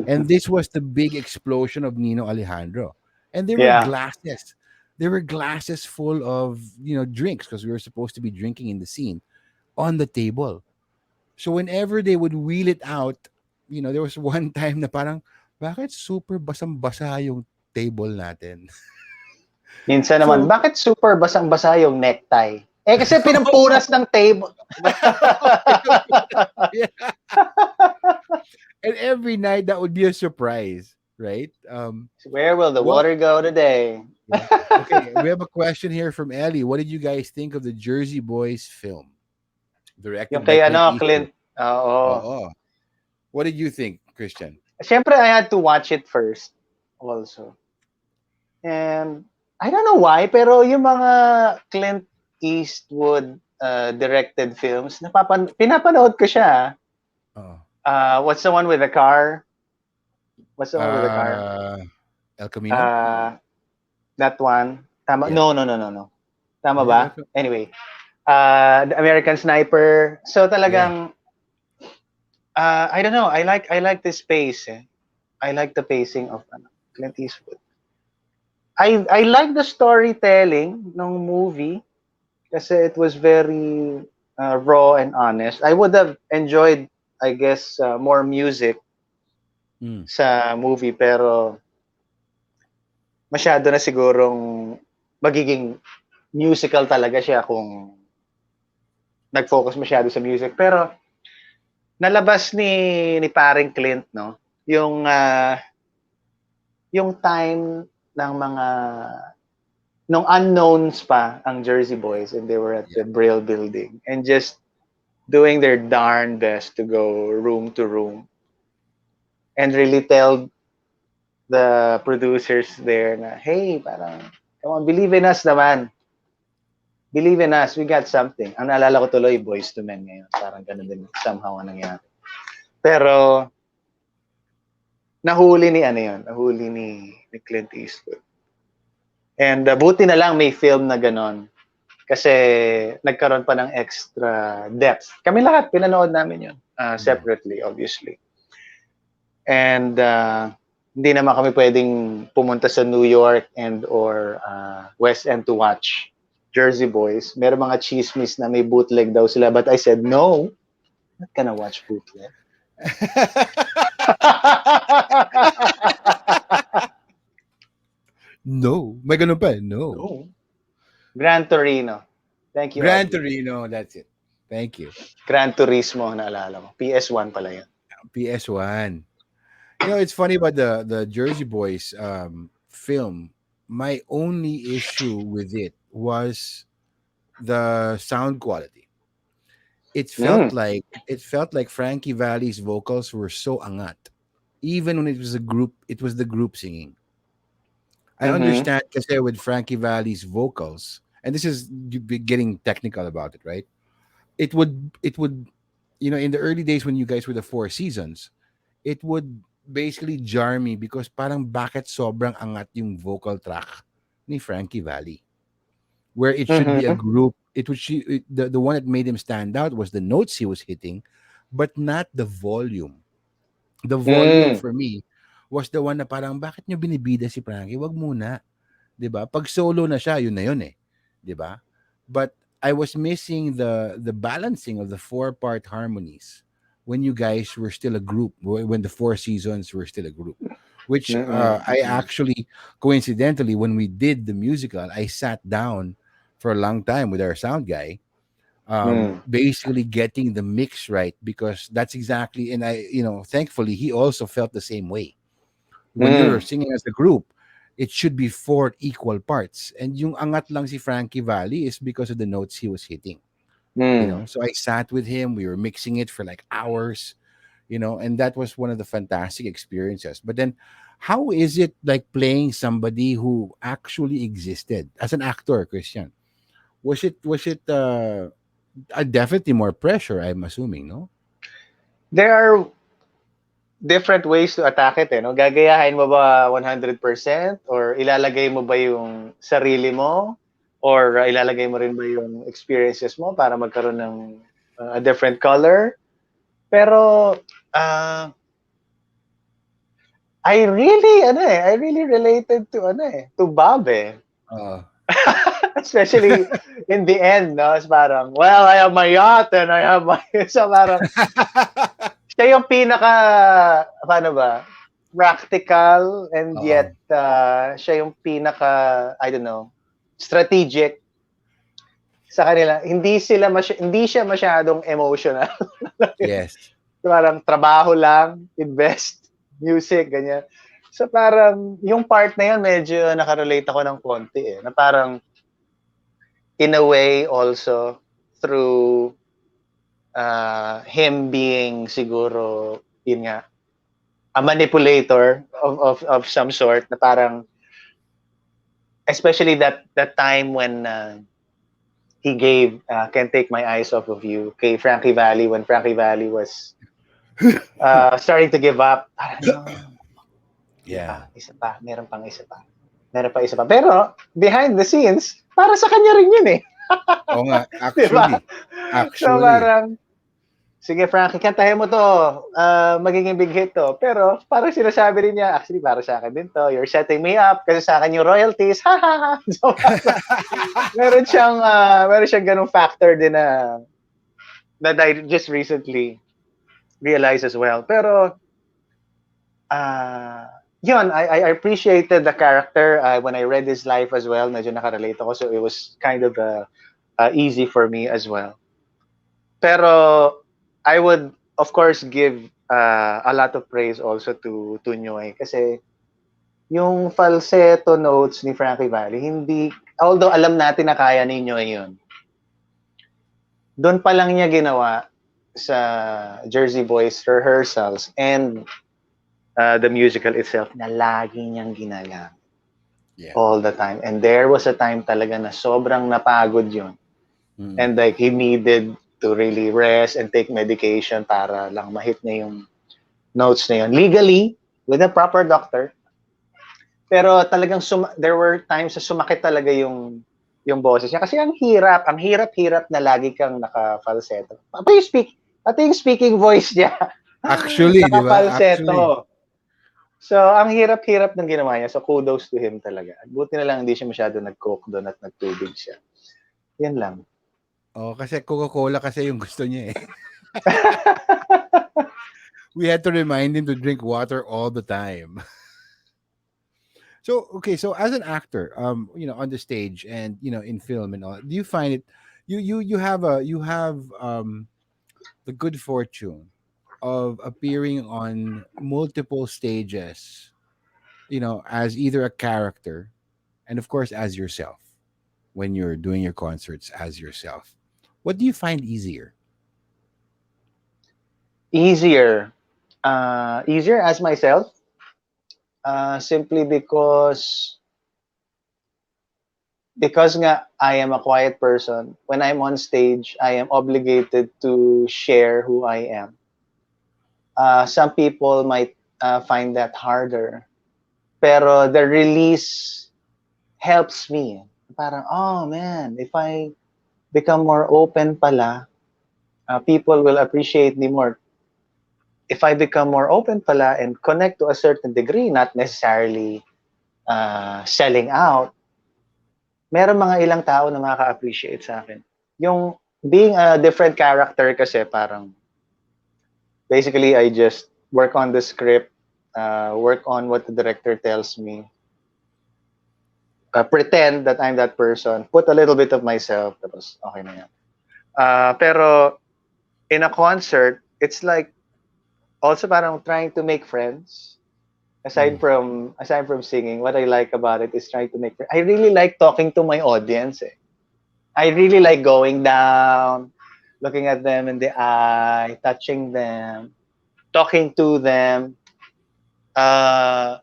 and this was the big explosion of Nino Alejandro. And there were Yeah. glasses. There were glasses full of, drinks because we were supposed to be drinking in the scene on the table. So whenever they would wheel it out, there was one time na parang, bakit super basang-basa yung table natin? Minsan naman, So, bakit super basang-basa yung necktie? Eh, kasi pinampunas ng table. yeah. And every night that would be a surprise, right? Where will the What? water go today? Yeah. Okay, we have a question here from Ellie. What did you guys think of the Jersey Boys film, Yung directed by kay Clint ano, Eastwood? Clint. Oo. Oh, what did you think, Christian? Siyempre, I had to watch it first also. And I don't know why, pero yung mga Clint Eastwood directed films, pinapanood ko siya. Oh, What's the one with the car? What's the one with the car? uh, El Camino. Uh, that one. Tama? Yeah, No, no, no, no, no. Tama yeah, ba? Anyway, the American Sniper. So yeah, talagang, I don't know. I like this pace. Eh. I like the pacing of Clint Eastwood. I like the storytelling ng movie kasi it was very raw and honest. I would have enjoyed, I guess, more music mm, sa movie pero masyado na sigurong magiging musical talaga siya kung nag-focus masyado sa music. Pero nalabas ni paring Clint, no? Yung yung time ng mga nung unknowns pa ang Jersey Boys and they were at yeah, the Braille building and just doing their darn best to go room to room and really tell the producers there na, hey, parang, come on, believe in us naman. Believe in us, we got something. Ang naalala ko tuloy, Boys to Men ngayon. Parang ganun din somehow ang nangyari. Pero, nahuli ni Clint Eastwood. And buti na lang may film na ganon. Kasi nagkaroon pa ng extra depth. Kami lahat, pinanood namin yun. yeah. Separately, obviously. And hindi naman kami pwedeng pumunta sa New York and or West End to watch Jersey Boys. Meron mga chismis na may bootleg daw sila. But I said, no, I'm not gonna watch bootleg. No, may ganun pa. No. No. Gran Torino. Thank you, Gran Audie. Torino, that's it. Thank you. Gran Turismo, naalala mo. PS1 pala yun. PS1. It's funny about the Jersey Boys film. My only issue with it was the sound quality. Mm. It felt like Frankie Valli's vocals were so angat. Even when it was the group singing. I Mm-hmm. understand kasi with Frankie Valli's vocals, and this is getting technical about it, right? It would in the early days when you guys were the Four Seasons, it would basically jar me because parang bakit sobrang angat yung vocal track ni Frankie Valli, where it should be a Mm-hmm. group. The one that made him stand out was the notes he was hitting, but not the volume. The volume Mm. for me was the one na parang bakit nyo binibida si Frankie? Wag muna. 'Di ba? Pag solo na siya, yun na yun eh. 'Di ba? But I was missing the balancing of the four-part harmonies when you guys were still a group, when the Four Seasons were still a group. Which Mm-mm. I actually, coincidentally, when we did the musical, I sat down for a long time with our sound guy, Mm. basically getting the mix right, because that's exactly, and thankfully he also felt the same way. When you're Mm. singing as a group, it should be four equal parts. And yung angat lang si Frankie Valli is because of the notes he was hitting. Mm. So I sat with him. We were mixing it for like hours. And that was one of the fantastic experiences. But then, how is it like playing somebody who actually existed as an actor, Christian? Was it definitely more pressure? I'm assuming, no? There are different ways to attack it, eh, no? Gagayahin mo ba 100% or ilalagay mo ba yung sarili mo or ilalagay mo rin ba yung experiences mo para magkaroon ng a different color? Pero uh, I really related to to Bob eh. Uh, Especially in the end, no? It's parang, well, I have my yacht and I have my... So parang, siya yung pinaka, paano ba, practical and Oo. yet siya yung pinaka, I don't know, strategic sa kanila. Hindi siya masyadong emotional. Yes. Parang trabaho lang, invest, music, ganyan. So parang yung part na yun medyo nakarelate ako ng konti eh. Na parang in a way also through him being siguro yun nga a manipulator of some sort na parang especially that time when he gave Can't Take My Eyes Off of You kay Frankie Valli when Frankie Valli was starting to give up. Parang, no, hindi Yeah. pa, isa pa, meron pang isa pa. Meron pa isa pa. Pero behind the scenes, para sa kanya rin yun eh. Oo nga, Di ba? actually. So Actually. parang, sige Frankie, kantahin mo to. Magiging big hit to. Pero parang sinasabi rin niya, actually para sa akin din to. You're setting me up kasi sa akin yung royalties. Ha ha ha. So parang, meron siyang ganung factor din na that I just recently realized as well. Pero yun, I appreciated the character when I read his life as well. Medyo nakarelate ako. So it was kind of easy for me as well. Pero I would of course give a lot of praise also to Nyoy kasi yung falsetto notes ni Frankie Valli hindi although alam natin na kaya ni Nyoy yun. Doon pa lang niya ginawa sa Jersey Boys rehearsals and the musical itself na lagi niyang ginagamit Yeah. all the time. And there was a time talaga na sobrang napagod yun. Mm. And like he needed to really rest and take medication para lang mahit niya yung notes na yun. Legally, with a proper doctor. Pero talagang there were times na sumakit talaga yung boses niya. Kasi ang hirap-hirap na lagi kang naka-falsetto. Pati yung speaking voice niya, Actually, 'di ba? Actually. naka-falsetto. So, ang hirap-hirap ng ginawa niya. So, kudos to him talaga. Buti na lang hindi siya masyado nag-coke doon at nagtubig siya. Yan lang. Oh, kasi Coca-Cola kasi yung gusto niya eh. We had to remind him to drink water all the time. So, okay, so as an actor, on the stage and in film and all, do you find it you have the good fortune of appearing on multiple stages, as either a character and of course as yourself when you're doing your concerts as yourself? What do you find easier? Easier. Easier as myself, simply because nga I am a quiet person. When I'm on stage, I am obligated to share who I am. Some people might find that harder, pero the release helps me. Parang, oh man, if I become more open pala, people will appreciate me more. If I become more open pala and connect to a certain degree, not necessarily selling out, meron mga ilang tao na makaka-appreciate sa akin. Yung being a different character kasi parang basically I just work on the script, work on what the director tells me, pretend that I'm that person, put a little bit of myself, tapos okay na yan. Pero in a concert, it's like also parang trying to make friends. Mm. Aside from singing, what I like about it is trying to make friends. I really like talking to my audience. Eh. I really like going down, looking at them in the eye, touching them, talking to them. Uh,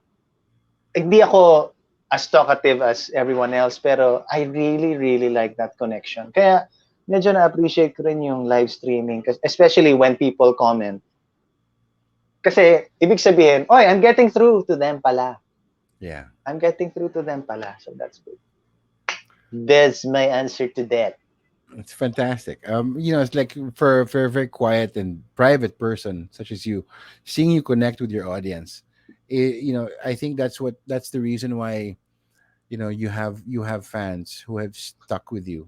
Hindi ako as talkative as everyone else, pero I really, really like that connection. Kaya medyo na-appreciate ko rin yung live streaming, especially when people comment. Kasi ibig sabihin, oy, I'm getting through to them pala. Yeah. I'm getting through to them pala. So that's good. That's my answer to that. It's fantastic. It's like for a very quiet and private person such as you, seeing you connect with your audience. I think that's the reason why you have fans who have stuck with you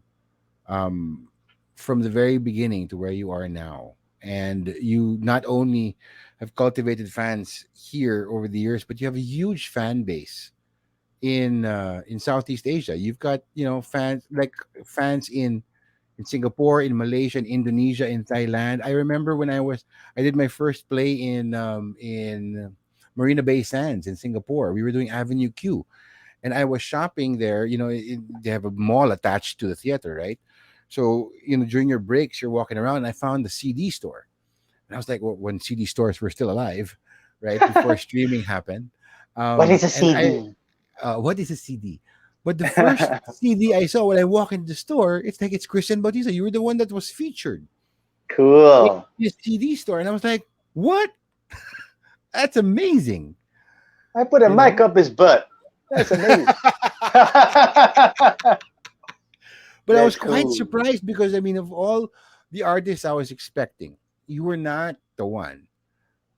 um from the very beginning to where you are now. And you not only have cultivated fans here over the years, but you have a huge fan base in Southeast Asia. You've got fans in Singapore, in Malaysia, in Indonesia, in Thailand. I remember when I did my first play in Marina Bay Sands in Singapore. We were doing Avenue Q, and I was shopping there. They have a mall attached to the theater, right? So during your breaks, you're walking around, and I found the CD store, and I was like, well, when CD stores were still alive, right before streaming happened. What is a And I CD? What is a CD? But the first CD I saw when I walk into the store, it's Christian Bautista. You were the one that was featured in Cool. the CD store, and I was like, "What? That's amazing!" I put a You mic know. up his butt. That's amazing. But I was That's quite cool. surprised because I mean, of all the artists I was expecting, you were not the one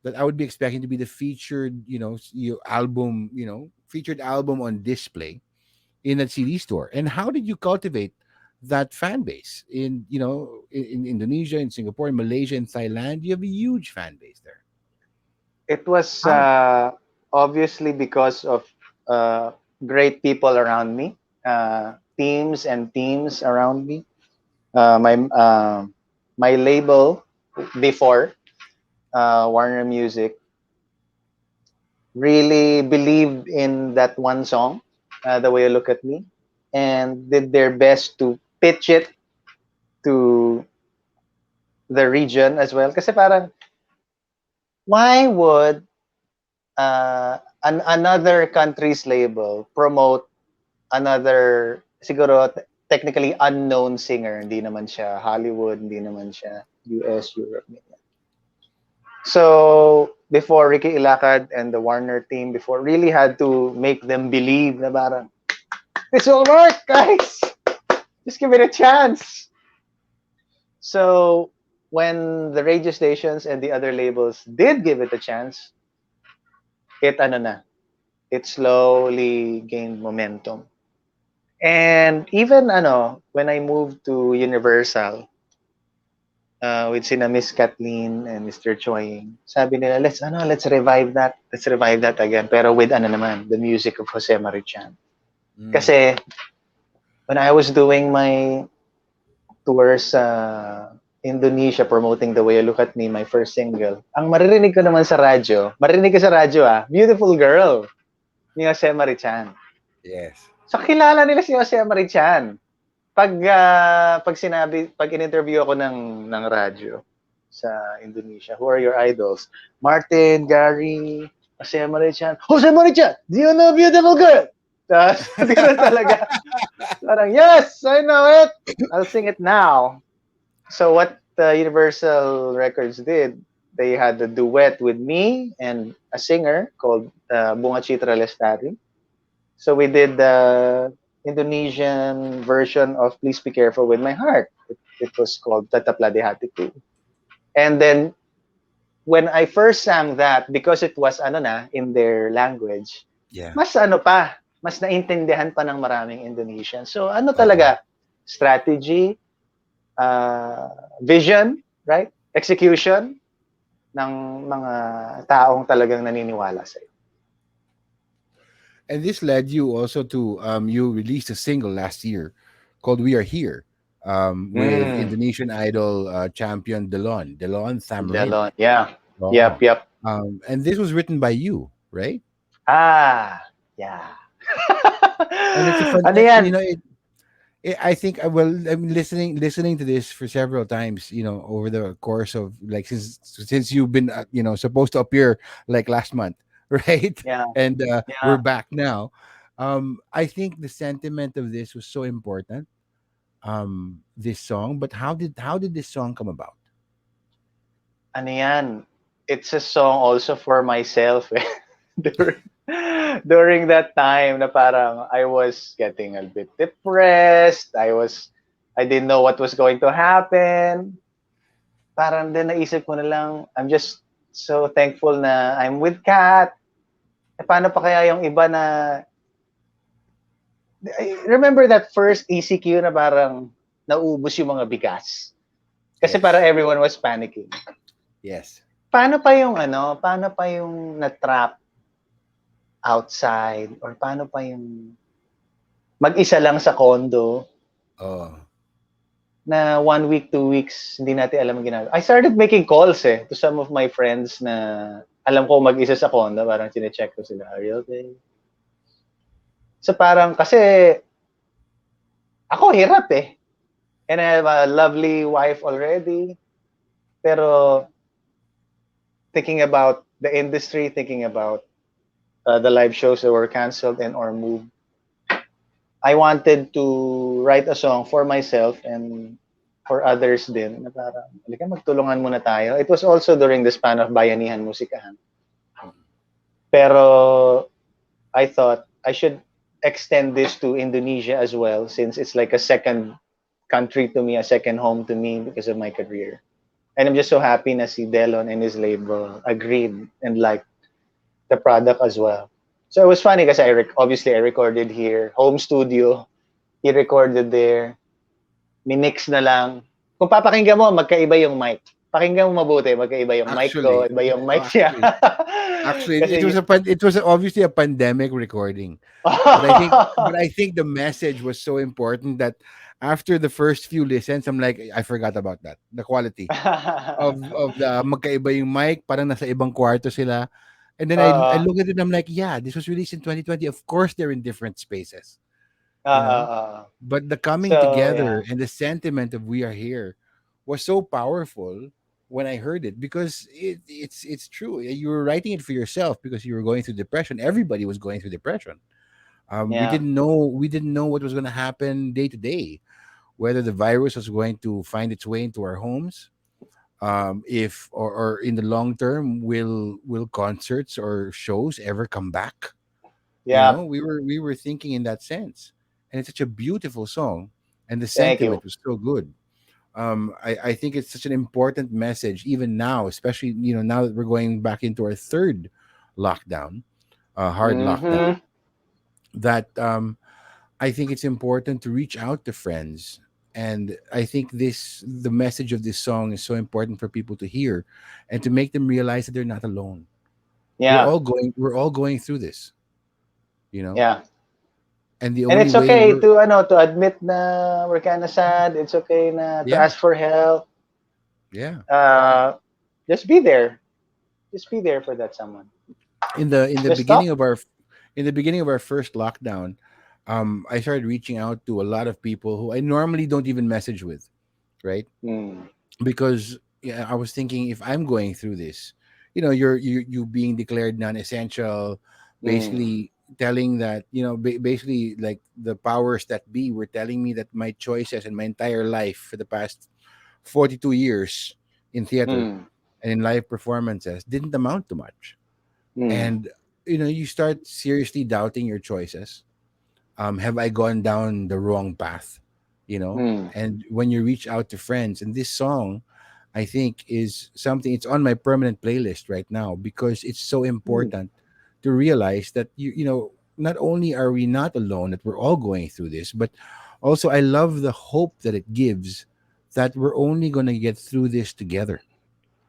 that I would be expecting to be the featured, featured album on display in that CD store. And how did you cultivate that fan base in Indonesia, in Singapore, in Malaysia, in Thailand? You have a huge fan base there. It was How? obviously because of uh, great people around me, teams and teams around me. My label before Warner Music really believed in that one song, The Way You Look at Me, and did their best to pitch it to the region as well. Kasi parang, why would another country's label promote another, siguro, technically unknown singer? Hindi naman siya Hollywood, hindi naman siya US, Europe. So, before Ricky Ilacad and the Warner team before really had to make them believe na parang, this will work, guys! Just give it a chance! So, when the radio stations and the other labels did give it a chance, it ano na, it slowly gained momentum. And even when I moved to Universal, with sina Miss Kathleen and Mr. Choi, sabi nila, let's revive that. Let's revive that again. Pero with the music of Jose Marichan. Mm. Kasi when I was doing my tours sa Indonesia promoting The Way You Look at Me, my first single. Ang maririnig ko naman sa radyo, marinig ka sa radyo Beautiful Girl ni Jose Marichan. Yes. So kilala nila si Jose Marichan. Pag in-interview ako ng radyo sa Indonesia, who are your idols? Martin, Gary, Jose Marichan. Jose Marichan, do you know Beautiful Girl? Tapos, gano'n talaga. Parang, yes, I know it. I'll sing it now. So what Universal Records did, they had a duet with me and a singer called Bunga Citra Lestari. So we did the Indonesian version of Please Be Careful with My Heart. It was called Tatapla de Hatiku. And then when I first sang that, because it was in their language, Yeah. mas mas naintindihan pa ng maraming Indonesian. So Uh-huh. talaga, strategy, vision, right? Execution ng mga taong talagang naniniwala sa'yo. And this led you also to you released a single last year called "We Are Here" with Mm. Indonesian Idol champion Delon Thamrin. Delon, yeah. Oh. Yep. And this was written by you, right? Yeah. And it's a fun, Ano yan? I think well, I'm listening to this for several times, over the course of like since you've been supposed to appear like last month, right? Yeah, And we're yeah. back now. I think the sentiment of this was so important. This song, but how did this song come about? Ano yan? It's a song also for myself during, during that time na parang I was getting a bit depressed. I didn't know what was going to happen. Parang din naisip ko na lang, I'm just so thankful na I'm with Kat. Paano pa kaya yung iba na I remember that first ECQ na parang naubos yung mga bigas. Kasi para Yes, everyone was panicking. yes. Paano pa yung na-trap outside or paano pa yung mag-isa lang sa condo Oh, na 1 week, 2 weeks, hindi natin alam ang ginagawa. I started making calls to some of my friends na alam ko mag-isa sa condo, parang sine-check ko sila, are you okay? So parang kasi ako hirap and I have a lovely wife already. Pero thinking about the industry, thinking about the live shows that were canceled and or moved, I wanted to write a song for myself and for others din na parang, halika magtulungan muna tayo. It was also during the span of Bayanihan Musikahan. Pero I thought I should extend this to Indonesia as well since it's like a second country to me, a second home to me because of my career. And I'm just so happy na si Delon and his label agreed and liked the product as well. So it was funny kasi obviously I recorded here, home studio. He recorded there. Minix na lang. Kung papakinggan mo, magkaiba yung mic. Pakinggan mo mabuti, magkaiba yung mic ko, actually, iba yung oh, mic niya. actually, Kasi it was obviously a pandemic recording. But I think the message was so important that after the first few listens, I'm like, I forgot about that. The quality of the magkaiba yung mic, parang nasa ibang kwarto sila. And then I uh, look at it, I'm like, yeah, this was released in 2020. Of course, they're in different spaces, uh, you know. uh, But the coming so yeah. together and the sentiment of "We Are Here" was so powerful when I heard it because it's true. You were writing it for yourself because you were going through depression. Everybody was going through depression. Yeah. We didn't know what was going to happen day to day, whether the virus was going to find its way into our homes, if or in the long term, will concerts or shows ever come back? Yeah. We were thinking in that sense, and it's such a beautiful song, and the Thank you. sentiment was so good. I think it's such an important message even now, especially now that we're going back into our third lockdown, hard lockdown, Mm-hmm. that I think it's important to reach out to friends. And I think the message of this song is so important for people to hear and to make them realize that they're not alone. we're Yeah. all going we're all going through this, you know Yeah. and the And only it's way okay we're to admit na we're kind of sad. It's okay na to yeah. ask for help. Yeah. Uh, just be there. Just be there for that someone. In the Just beginning talk. of our in the beginning of our first lockdown, I started reaching out to a lot of people who I normally don't even message with, right? Mm, Because yeah, I was thinking if I'm going through this, you being declared non-essential, mm, basically telling that basically like the powers that be were telling me that my choices and my entire life for the past 42 years in theater mm, and in live performances didn't amount to much. mm, And you start seriously doubting your choices. Have I gone down the wrong path? mm, And when you reach out to friends, and this song I think is something, it's on my permanent playlist right now because it's so mm, important to realize that not only are we not alone, that we're all going through this, but also I love the hope that it gives that we're only going to get through this together.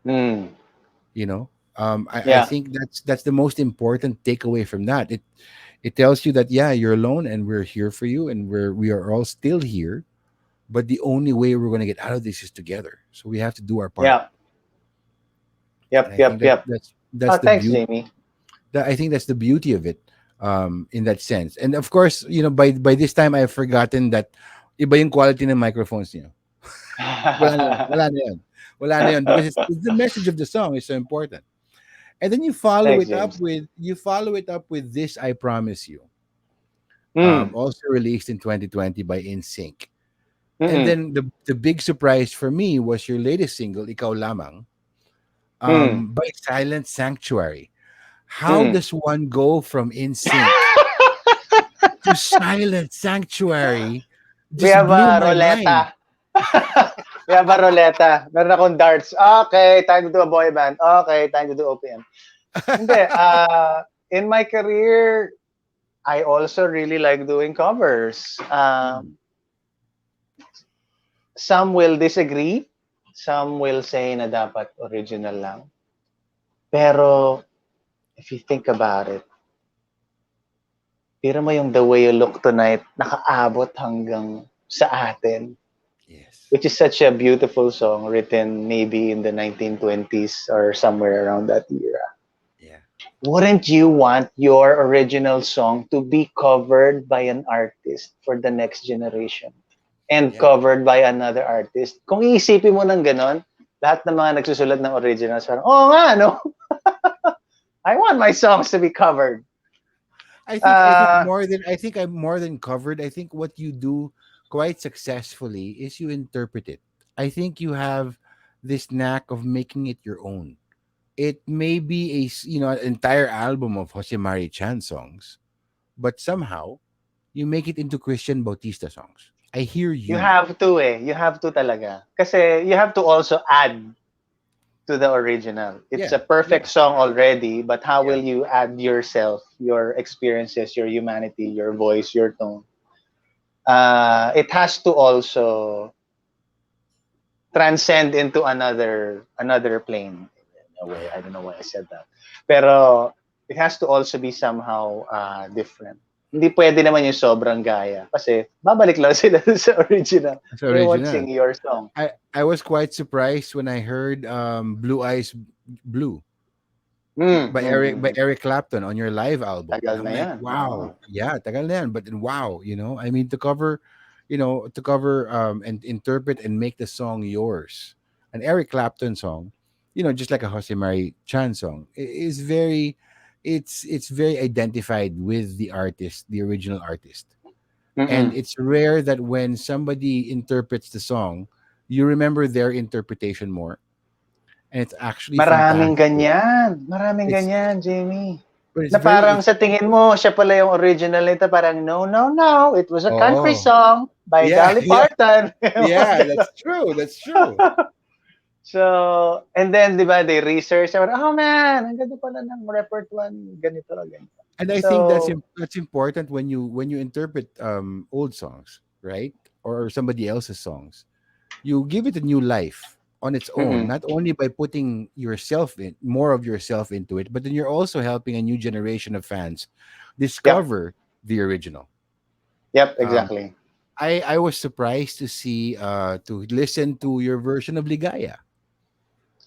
mm. you know I Yeah, think that's the most important takeaway from that. It tells you that yeah, you're alone and we're here for you, and we are all still here, but the only way we're going to get out of this is together, so we have to do our part. yeah, And yep, I yep, think yep. that's Oh, the thanks, beauty. Jamie. I think that's the beauty of it, in that sense. And of course, by this time I've forgotten that iba yung quality ng microphones niyo. Wala na yun because it's the message of the song is so important. And then Thanks, James. you follow it up with This I Promise You, Mm, also released in 2020 by InSync. And mm, then the big surprise for me was your latest single, Ikaw Lamang, mm, by Silent Sanctuary. How mm. does one go from InSync to Silent Sanctuary? We Just have blew a my mind. roleta. We have a roleta. Meron akong darts. Okay, time to do a boy band. Okay, time to do OPM. Hindi, in my career, I also really like doing covers. Mm, Some will disagree. Some will say na dapat original lang. Pero if you think about it, tira mo yung The Way You Look Tonight, nakaabot hanggang sa atin, yes. which is such a beautiful song written maybe in the 1920s or somewhere around that era. Yeah. Wouldn't you want your original song to be covered by an artist for the next generation and Yeah. covered by another artist? Kung iisipin mo ng ganon, lahat ng mga nagsusulat ng originals parang, oh nga, no? I want my songs to be covered. I think Uh, I'm more than covered. I think what you do quite successfully is you interpret it. I think you have this knack of making it your own. It may be an entire album of Josemari Chan songs, but somehow you make it into Christian Bautista songs. I hear you you. have to eh. You have to talaga. Kasi you have to also add to the original. It's Yeah, a perfect yeah, song already, but how yeah, will you add yourself, your experiences, your humanity, your voice, your tone? It has to also transcend into another plane in a way. I don't know why I said that. Pero it has to also be somehow different. Hindi pwede naman yung sobrang gaya kasi babalik lang sila sa original. it's They won't original. sing your song. I was quite surprised when I heard Blue Eyes Blue Mm, mm, mm, By mm. Eric Clapton on your live album. Tagal And I'm na like, yan. Oo. wow, yeah, tagal na yan. But then, wow, I mean, to cover and interpret and make the song yours. An Eric Clapton song, just like a Jose Mari Chan song, is very, it's very identified with the artist, the original artist. And Mm-mm. it's rare that when somebody interprets the song, you remember their interpretation more. And it's actually fantastic. Maraming It's ganyan, Jamie. but it's Na very parang it's sa tingin mo, siya pala yung original nito. Parang, no, no, no. It was a country oh song by yeah, Dolly yeah, Parton. Mga yeah. ganon. That's true. That's true. So, and then, di ba, they research. Sabi, oh man, ang ganda pala ng repertoire ganito, ganito. And I think So, that's important when you interpret old songs, right? Or somebody else's songs. You give it a new life on its own, mm-mm. not only by putting yourself in more of yourself into it, but then you're also helping a new generation of fans Yep, discover the original. yep, Um, exactly. I was surprised to listen to your version of Ligaya.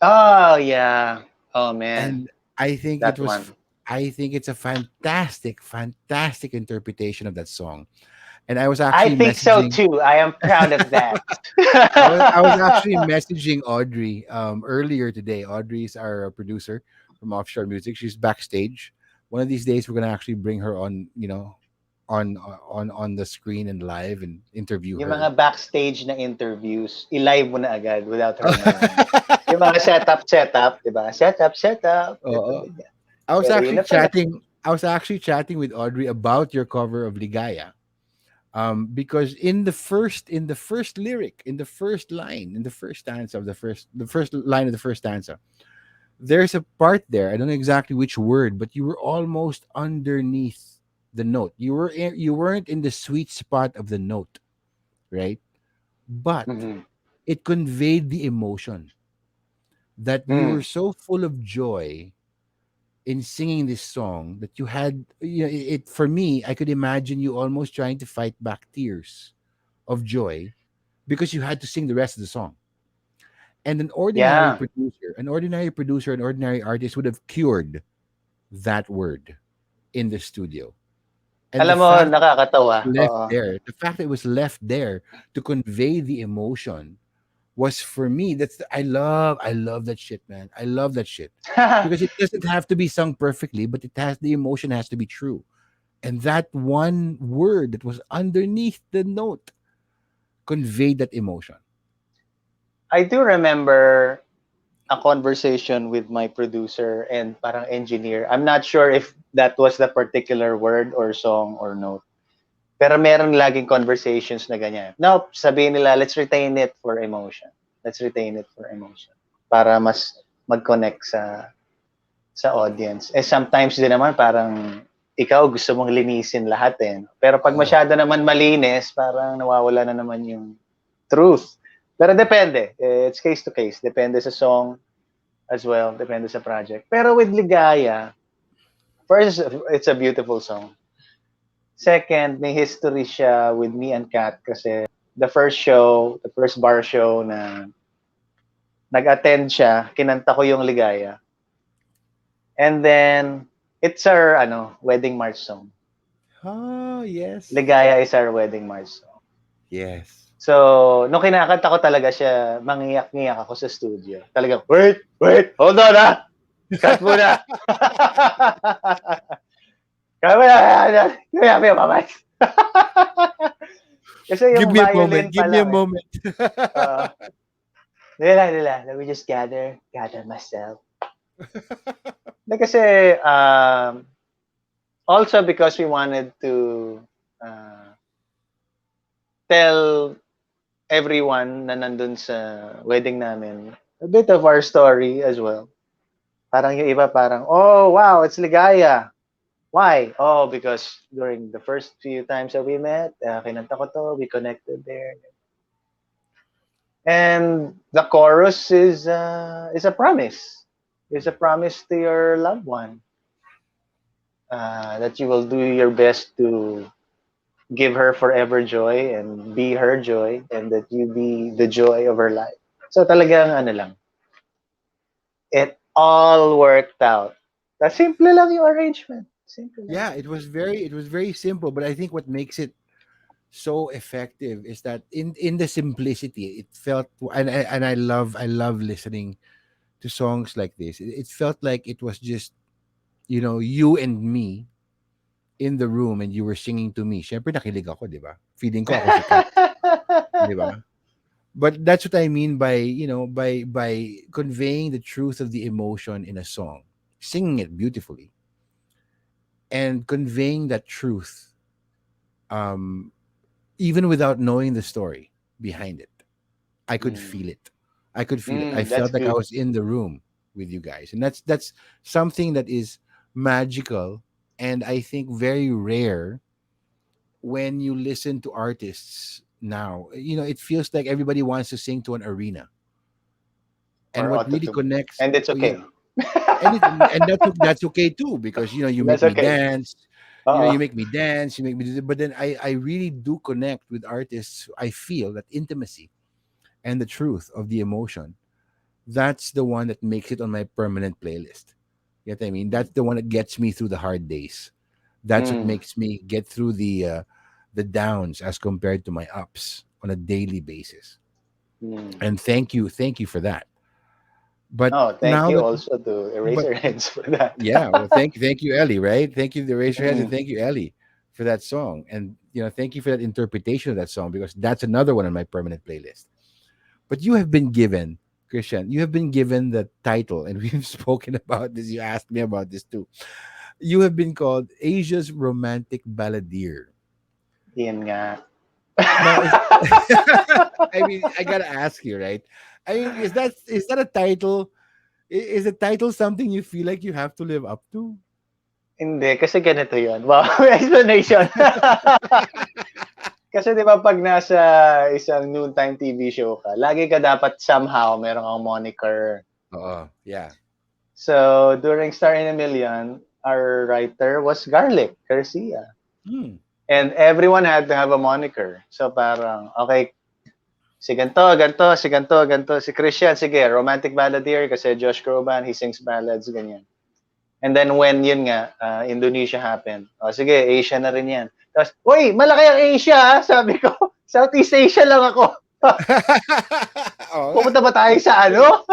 Oh yeah. Oh man, And I think that one. I think it's a fantastic, fantastic interpretation of that song. And I was I actually think so messaging too. I am proud of that. I was actually messaging Audrey earlier today. Audrey's our producer from Offshore Music. She's backstage. One of these days we're gonna actually bring her on, on the screen and live and interview Yung her. mga backstage na interviews, i-live mo na agad without her knowing. Yung mga setup, di ba? Setup, ito Oo. ganyan. I was Pero yun actually na pala. chatting. I was actually chatting with Audrey about your cover of Ligaya. Because in the first lyric, in the first line, in the first stanza of the first line of the first stanza, there's a part there. I don't know exactly which word, but you were almost underneath the note. You weren't in the sweet spot of the note, right? But Mhm. it conveyed the emotion that you were Mm. so full of joy in singing this song that you had, it for me, I could imagine you almost trying to fight back tears of joy because you had to sing the rest of the song. And Yeah. an ordinary artist would have cured that word in the studio. And Alam mo, nakakatawa. Oo. the fact that it was left there to convey the emotion was for me. I love that shit, man. I love that shit because it doesn't have to be sung perfectly, but the emotion has to be true. And that one word that was underneath the note conveyed that emotion. I do remember a conversation with my producer and parang engineer. I'm not sure if that was the particular word or song or note. Pero meron laging conversations na ganyan. No, sabihin nila, let's retain it for emotion. Let's retain it for emotion. Para mas mag-connect sa audience. Eh sometimes din naman parang ikaw gusto mong linisin lahat eh. Pero pag Oh, masyado naman malinis, parang nawawala na naman yung truth. Pero depende. It's case to case. Depende sa song as well. Depende sa project. Pero with Ligaya, first, it's a beautiful song. Second, may history siya with me and Kat kasi the first bar show na nag-attend siya, kinanta ko yung Ligaya. And then, it's our wedding march song. oh yes, Ligaya is our wedding march song. yes. So, nung kinakanta ko talaga siya, mangiyak-ngiyak ako sa studio. Talagang, wait, hold on ha! Cut muna! Kaya mo mamay. Kasi Give yung me a moment. violin pa Give me a lang eh. moment. Uh, nila, let me just gather myself. Kasi, also because we wanted to uh, tell everyone na nandun sa wedding namin a bit of our story as well. Parang yung iba parang, oh wow, it's Ligaya. Why? Oh, because during the first few times that we met, kinanta ko to, we connected there. And the chorus is a promise. It's a promise to your loved one that you will do your best to give her forever joy and be her joy and that you be the joy of her life. So talagang ano lang, it all worked out. Simple lang yung arrangement. Simple lang. Yeah, it was very simple, but I think what makes it so effective is that in the simplicity, it felt, and I love listening to songs like this. It felt like it was just, you and me in the room and you were singing to me. Syempre nakilig ako, 'di ba? Feeling ko ako si Kat, 'di ba? But that's what I mean by, by conveying the truth of the emotion in a song, singing it beautifully and conveying that truth, um even without knowing the story behind it. I could Mm. feel it. I could feel it. I That's felt like I good. was in the room with you guys. And that's something that is magical and I think very rare when you listen to artists now. It feels like everybody wants to sing to an arena. And Or what really autotune. connects, And it's okay. and that's okay too because you make That's me okay. dance. You Oo. make me dance, you make me do but then I really do connect with artists. I feel that intimacy and the truth of the emotion that's the one that makes it on my permanent playlist. You know what I mean? That's the one that gets me through the hard days. That's what Mm, makes me get through the downs as compared to my ups on a daily basis. mm. And thank you for that. But Oh, thank now you that also to but Eraserheads for that. yeah, well, thank you, Ellie. Right? Thank you, the Razorheads, and Mm, thank you, Ellie, for that song. And thank you for that interpretation of that song because that's another one on my permanent playlist. But you have been given, Christian, you have been given the title, and we've spoken about this. You asked me about this too. You have been called Asia's romantic balladeer. yun nga. Now, I mean, I gotta ask you, right? I mean, is that a title? Is a title something you feel like you have to live up to? Hindi, kasi ganito yun. Wow, may explanation. Kasi di ba pag nasa isang noontime TV show ka, lagi ka dapat somehow meron kang moniker. Yeah. So, during Star in a Million, our writer was Garlic Garcia. Hmm. And everyone had to have a moniker. So, parang, okay, si ganto, ganto, si ganto, ganto, si Christian, sige, romantic balladeer kasi Josh Groban, he sings ballads, ganyan. And then when yun nga, Indonesia happened, sige, Asia na rin yan. Tapos, uy, malaki ang Asia, ha? Sabi ko, Southeast Asia lang ako. Oo nga. Pupunta ba tayo sa ano?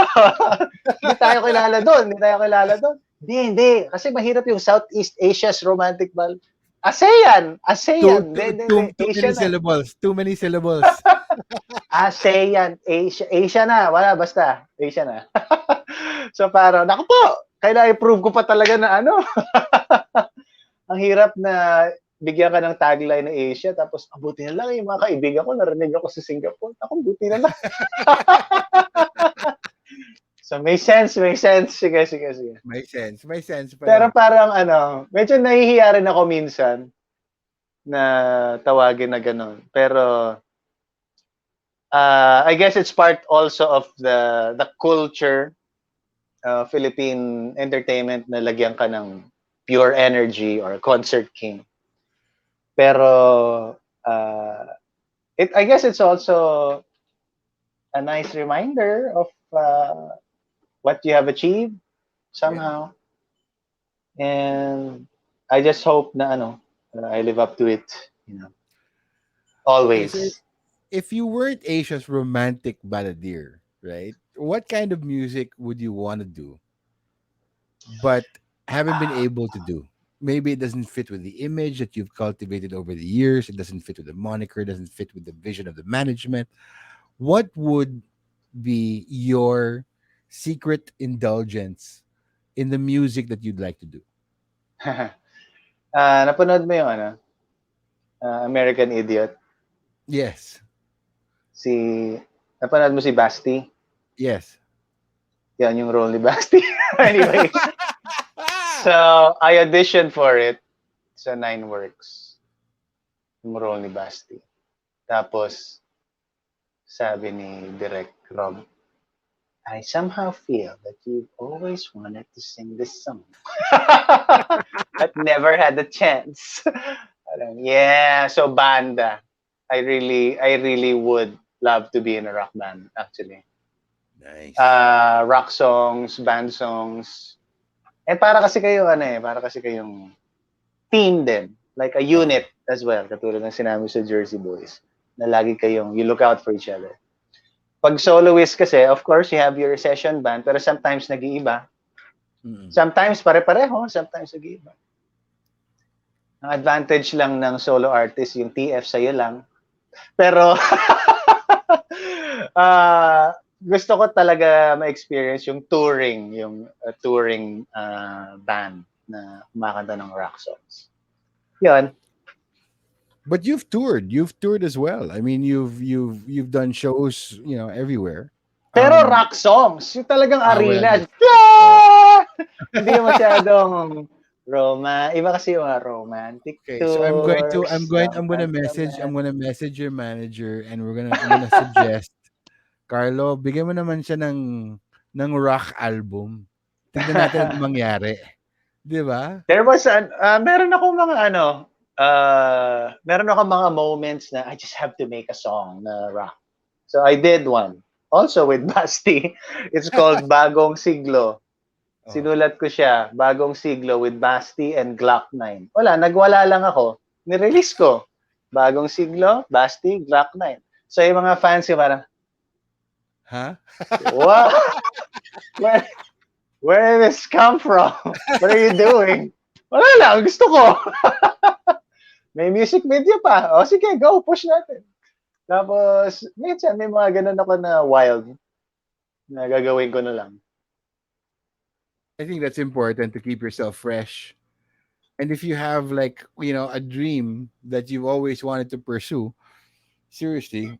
Hindi tayo kilala doon, hindi tayo kilala doon. Hindi, hindi. Kasi mahirap yung Southeast Asia's romantic ball. ASEAN! Too, ASEAN! Hindi, too, hindi, too, hindi. too Asia many na. syllables. Too many syllables. ASEAN. Asia, Asia na. Wala, basta. Asia na. So parang, naku po, kailangan i-prove ko pa talaga na ano. Ang hirap na bigyan ka ng tagline na Asia, tapos abuti na lang yung mga kaibigan ko, narinig ako sa Singapore. Ako, buti na lang. So may sense, may sense. Sige, sige, sige. May sense. May sense Pero pala. parang ano, medyo nahihiya rin ako minsan na tawagin na gano'n. Pero I guess it's part also of the culture, Philippine entertainment na lagyan ka ng pure energy or concert king. Pero I guess it's also a nice reminder of what you have achieved Yeah. somehow. And I just hope na ano, I live up to it, you know, Okay, so always. if you weren't Asia's romantic balladeer, right? What kind of music would you want to do, but haven't been able to do? Maybe it doesn't fit with the image that you've cultivated over the years. It doesn't fit with the moniker. It doesn't fit with the vision of the management. What would be your secret indulgence in the music that you'd like to do? Napanood mo yung ano, American Idiot? Yes. Si, napanood mo si Basti? Yes. Yan yung role ni Basti. Anyway, so I auditioned for it sa Nine Works. Yung role ni Basti. Tapos, sabi ni Direk Rob, I somehow feel that you've always wanted to sing this song. But never had the chance. Yeah, so banda. I really would love to be in a rock band, actually. Nice. Rock songs, band songs. And para kasi kayo, ano eh, para kasi kayong team din. Like a Uh, unit as well. Katulad ng sinabi sa Jersey Boys. Na lagi kayong, you look out for each other. Pag soloist kasi, of course, you have your session band, pero sometimes nag-iiba. mm-mm. Sometimes pare-pareho, sometimes nag-iiba. Ang advantage lang ng solo artist, yung TF sa'yo lang. Pero, gusto ko talaga ma-experience yung touring band na kumakanta ng rock songs. Yun. But you've toured. You've toured as well. I mean, you've done shows, everywhere. Pero rock songs, yung talagang Well, arena. yes. Uh, Ah! Hindi yung masyadong iba kasi yung romantic okay, so tours, I'm romantic. gonna message your manager, and I'm gonna suggest, Carlo, bigyan mo naman siya ng rock album. Tignan natin ano mangyari. 'Di ba? There was meron akong mga meron akong mga moments na I just have to make a song na rock. So I did one. also with Basti. It's called Bagong Siglo. Oh. Sinulat ko siya, Bagong Siglo with Basti and Glock 9. Wala, nagwala lang ako. Nirelease ko. Bagong Siglo, Basti, Glock 9. So yung mga fans ko parang, Huh? what? Where, where did this come from? What are you doing? Wala lang, gusto ko. May music video pa. O sige, go, push natin. Tapos, minsan may mga ganun ako na wild na gagawin ko na lang. I think that's important to keep yourself fresh. And if you have like, a dream that you've always wanted to pursue, seriously,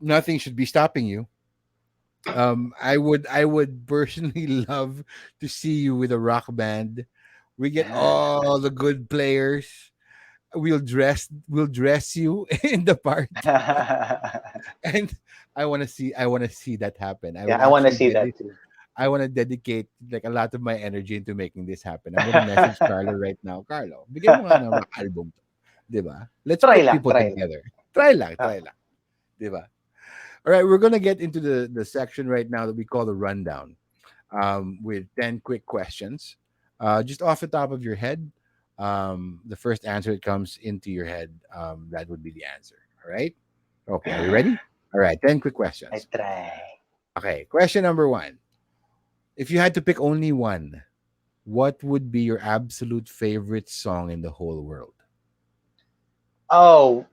nothing should be stopping you. I would personally love to see you with a rock band. We get all the good players. We'll dress you in the part, and I want to see that happen. I Yeah, would I want to actually see that too. I want to dedicate like a lot of my energy into making this happen. I'm gonna message Carlo right now. Carlo, bigyan mo nga ng rock album to. Diba? Let's Try put lang, people try lang. together. Try lang, Ah. try lang. Diba? All right, we're gonna get into the section right now that we call the rundown, with 10 quick questions, just off the top of your head. The first answer that comes into your head, that would be the answer. All right. Okay, are you ready? All right, 10 quick I questions. try. Okay, question number one. If you had to pick only one, what would be your absolute favorite song in the whole world? Oh,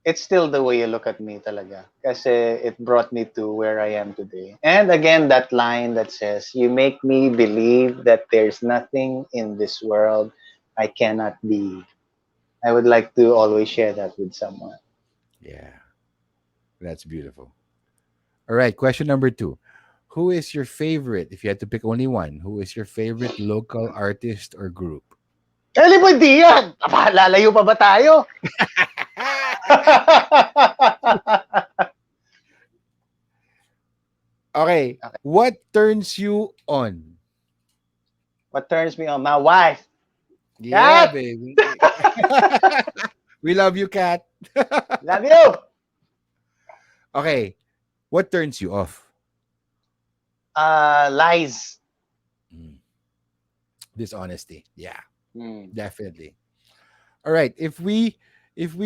it's still the way you look at me talaga. Kasi it brought me to where I am today. And again, that line that says, you make me believe that there's nothing in this world I cannot be. I would like to always share that with someone. Yeah, that's beautiful. All right, question number two. Who is your favorite, if you had to pick only one, who is your favorite local artist or group? Eli Buendia! Aba, lalayo pa ba tayo? Okay, Okay. what turns you on? What turns me on? My wife. Yeah, Kat! baby. We love you, Kat. Love you! Okay, what turns you off? Lies. Mm, dishonesty. Yeah, Hmm. definitely. All right, if we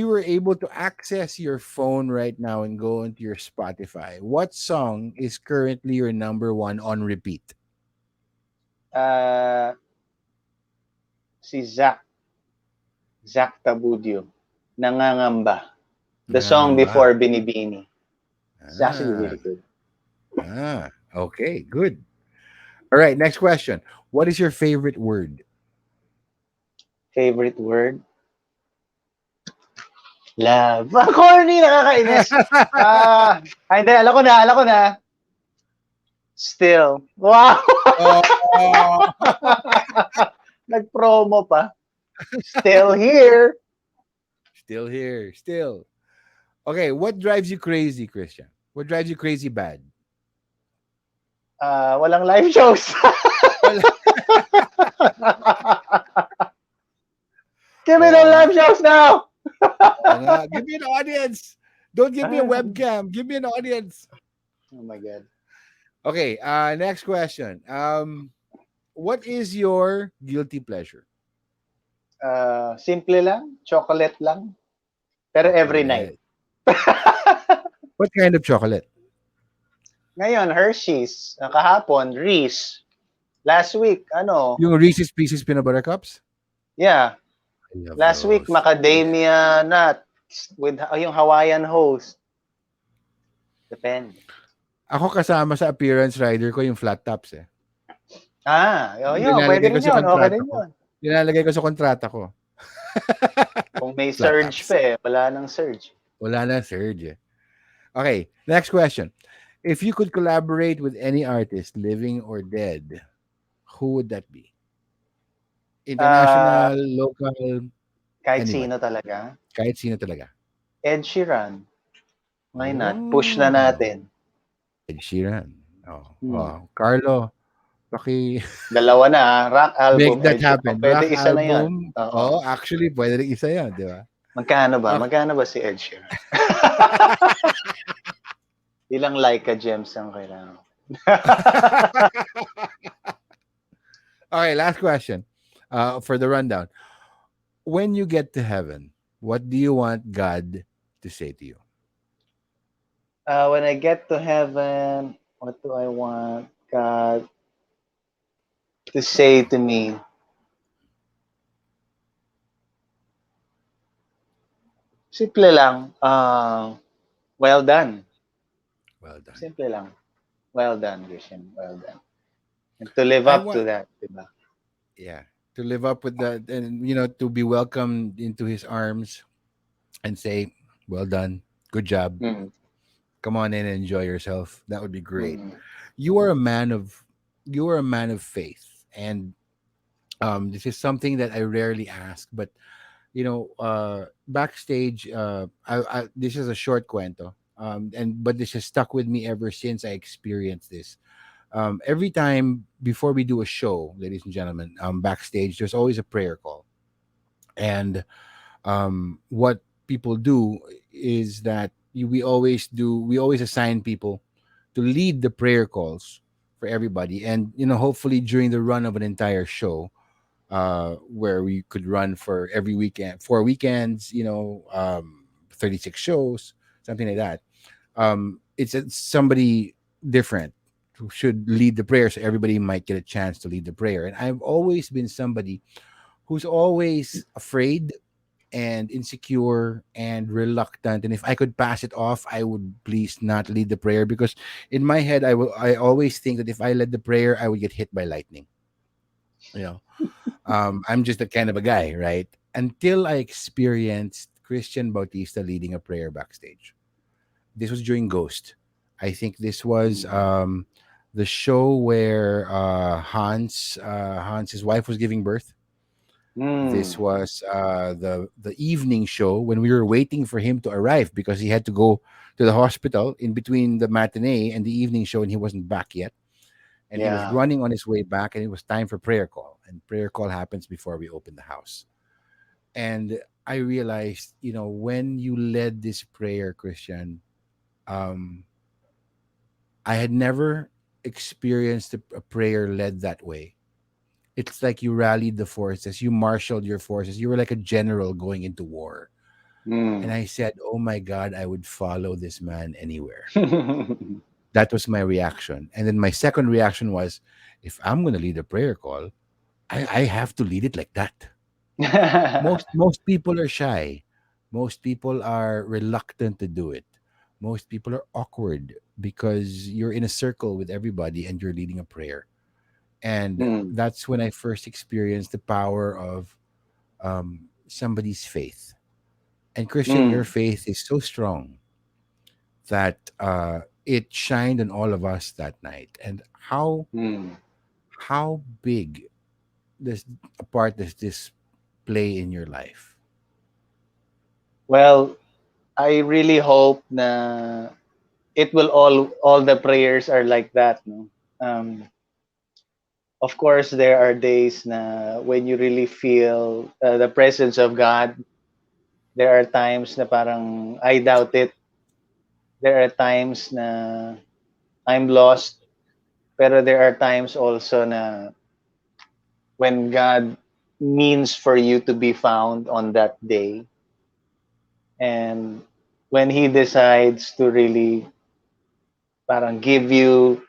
were able to access your phone right now and go into your Spotify, what song is currently your number one on repeat? Uh, si Zach Tabudio. Nangangamba. The song Nangangamba. before Binibini. It's actually Ah, really good. okay, good. All right, next question. What is your favorite word? Favorite word? Love. Corny, nakakainis. Hindi, alam ko na. Still. Wow! Oh, Nag-promo pa. Still here. still here, still. Okay, what drives you crazy, Christian? What drives you crazy bad? Walang live shows. Wala. Give me Oo the nga. live shows now! Oo nga. Give me an audience. Don't give me a webcam. Give me an audience. Oh my God. Okay, next question. What is your guilty pleasure? Simple lang. Chocolate lang. Pero every night. Chocolate. What kind of chocolate? Ngayon, Hershey's. Kahapon, Reese. Last week, Yung Reese's Pieces Peanut Butter Cups? yeah. I love Last week, those. macadamia nuts with yung Hawaiian host. Depende. Ako kasama sa appearance rider ko yung flat tops eh. Yun. Pwede Nilalagay ko rin sa yun. Okay kontrata rin ko. yun. Nilalagay ko sa kontrata ko. Kung may Flat surge tops. pa eh. Wala nang surge. Wala na surge eh. Okay, next question. If you could collaborate with any artist, living or dead, who would that be? Ah, International, local, kahit anyone. sino talaga. Kahit sino talaga. Ed Sheeran. Why not? Push na Oh, natin. Ed Sheeran. Oh, Hmm. Carlo, paki Dalawa na, rock make album, that Ed Sheeran. O happen. pwede Rock isa na yun. album. Oo. Oh, actually, pwede rin isa yan, di ba? Magkano ba? Okay. Magkano ba si Ed Sheeran? Ilang Leica gems ang kailangan. Okay, last question for the rundown. When you get to heaven, what do you want God to say to you? When I get to heaven, what do I want God to say to me? Simple lang. Well done. Well done. Simple lang. Well done, Christian. Well done. And to live I up want, to that, diba? yeah, to live up with that, and to be welcomed into His arms and say, "Well done, good job. Mm, Come on in and enjoy yourself." That would be great. mm, You are a man of, you are a man of faith, and this is something that I rarely ask, but backstage, this is a short cuento, and but this has stuck with me ever since I experienced this. Every time before we do a show, ladies and gentlemen, backstage, there's always a prayer call, and what people do is that we always assign people to lead the prayer calls for everybody, and hopefully during the run of an entire show, where we could run for every weekend, 4 weekends, 36 shows, something like that. It's somebody different who should lead the prayer, so everybody might get a chance to lead the prayer. And I've always been somebody who's always afraid and insecure and reluctant, and if I could pass it off, I would please not lead the prayer, because in my head I always think that if I led the prayer, I would get hit by lightning. you know I'm just that kind of a guy, right? Until I experienced Christian Bautista leading a prayer backstage. This was during Ghost. I think this was mm, the show where Hans's wife was giving birth. This mm. was the evening show when we were waiting for him to arrive because he had to go to the hospital in between the matinee and the evening show, and he wasn't back yet. And he was Yeah. running on his way back, and it was time for prayer call. And prayer call happens before we open the house. And I realized, when you led this prayer, Christian, um, I had never experienced a prayer led that way. It's like you rallied the forces, you marshaled your forces, you were like a general going into war. And Mm. I said, "Oh my God, I would follow this man anywhere." That was my reaction. And then my second reaction was, if I'm going to lead a prayer call, I have to lead it like that. Most people are shy. Most people are reluctant to do it. Most people are awkward because you're in a circle with everybody and you're leading a prayer. And Mm, that's when I first experienced the power of somebody's faith. And Christian, your mm, faith is so strong that it shined on all of us that night. And mm. how big does a part does this play in your life? Well, I really hope na it will all the prayers are like that, no? Um, of course, there are days na when you really feel the presence of God. There are times na parang I doubt it. There are times na I'm lost. Pero there are times also na when God means for you to be found on that day, and when He decides to really parang give you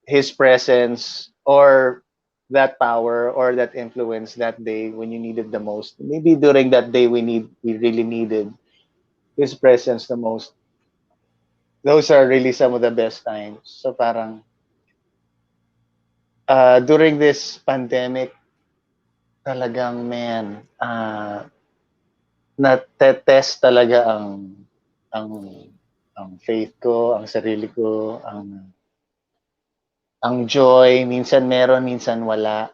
His presence or that power or that influence that day when you needed the most. Maybe during that day we really needed His presence the most. Those are really some of the best times. So parang during this pandemic, talagang man, na-test talaga ang ang faith ko, ang sarili ko, ang joy, minsan meron, minsan wala.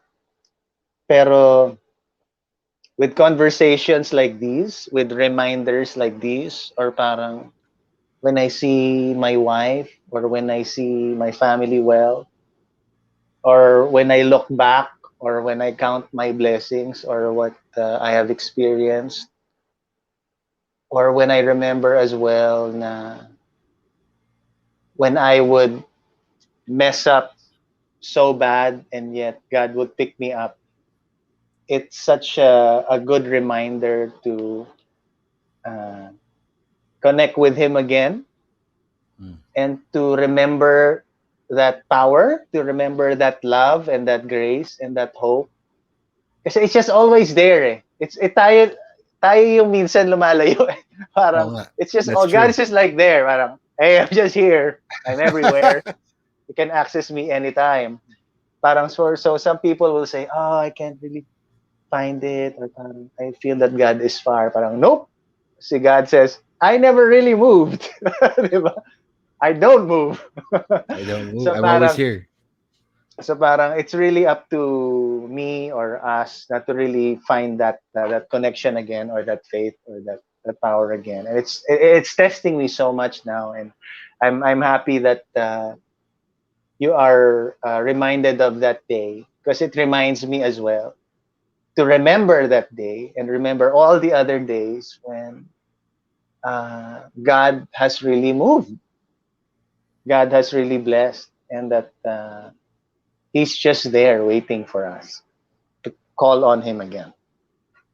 Pero with conversations like these, with reminders like these, or parang when I see my wife or when I see my family well, or when I look back or when I count my blessings or what I have experienced, or when I remember as well na when I would mess up so bad and yet God would pick me up. It's such a good reminder to uh, connect with Him again Mm. and to remember that power, to remember that love and that grace and that hope. Kasi it's just always there eh. Tayo yung minsan lumalayo eh. Oo Parang, nga. it's just, That's oh, God true. is just like there. Parang, hey, I'm just here. I'm everywhere. You can access me anytime. Parang, so some people will say, oh, I can't really find it. Or parang, I feel that God is far. Parang, nope. Si God says, I never really moved. Diba? I don't move. I don't move. so I'm always parang, here. so parang it's really up to me or us not to really find that connection again or that faith or that power again. And it's testing me so much now, and I'm happy that you are reminded of that day because it reminds me as well to remember that day and remember all the other days when God has really moved, God has really blessed, and that He's just there waiting for us to call on Him again.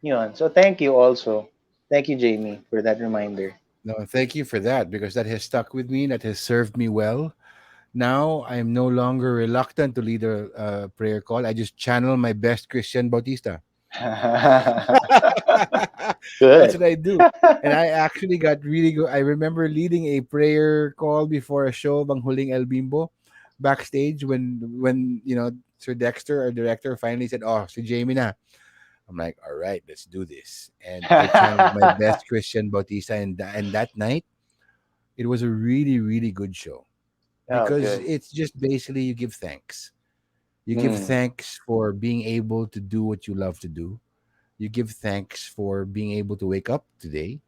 Yun. So thank you also. Thank you, Jamie, for that reminder. No, thank you for that because that has stuck with me. That has served me well. Now I'm no longer reluctant to lead a prayer call. I just channel my best Christian Bautista. That's Good. what I do. And I actually got really good. I remember leading a prayer call before a show, Bang Huling El Bimbo, backstage when Sir Dexter, our director, finally said, "Oh, si Jamie na." I'm like, "All right, let's do this." And I channeled my best Christian Bautista, and that night it was a really really good show Oh, because good. it's just basically you give thanks. You give Mm. thanks for being able to do what you love to do. You give thanks for being able to wake up today.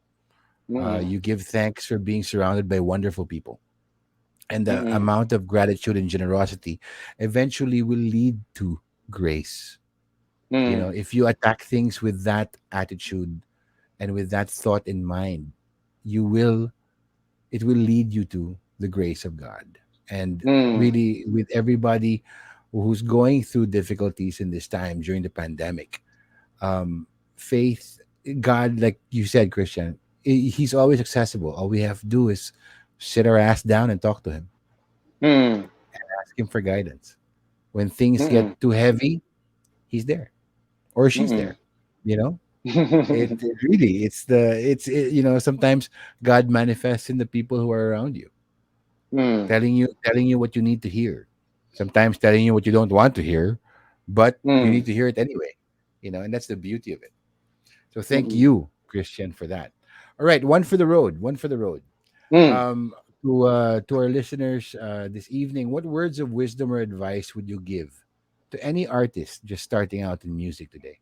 Mm. You give thanks for being surrounded by wonderful people. And the Mm. amount of gratitude and generosity eventually will lead to grace. Mm. If you attack things with that attitude and with that thought in mind, you will, it will lead you to the grace of God. And Mm. really, with everybody who's going through difficulties in this time during the pandemic, um, faith, God, like you said, Christian, He's always accessible. All we have to do is sit our ass down and talk to Him, Mm. ask Him for guidance. When things get Mm. too heavy, He's there or she's Mm. there. You know, it really, sometimes God manifests in the people who are around you, Mm. telling you what you need to hear. Sometimes telling you what you don't want to hear, but you need Mm. to hear it anyway. And that's the beauty of it. So thank Mm. you, Christian, for that. All right, one for the road. One for the road. Mm. Um, to our listeners this evening, what words of wisdom or advice would you give to any artist just starting out in music today?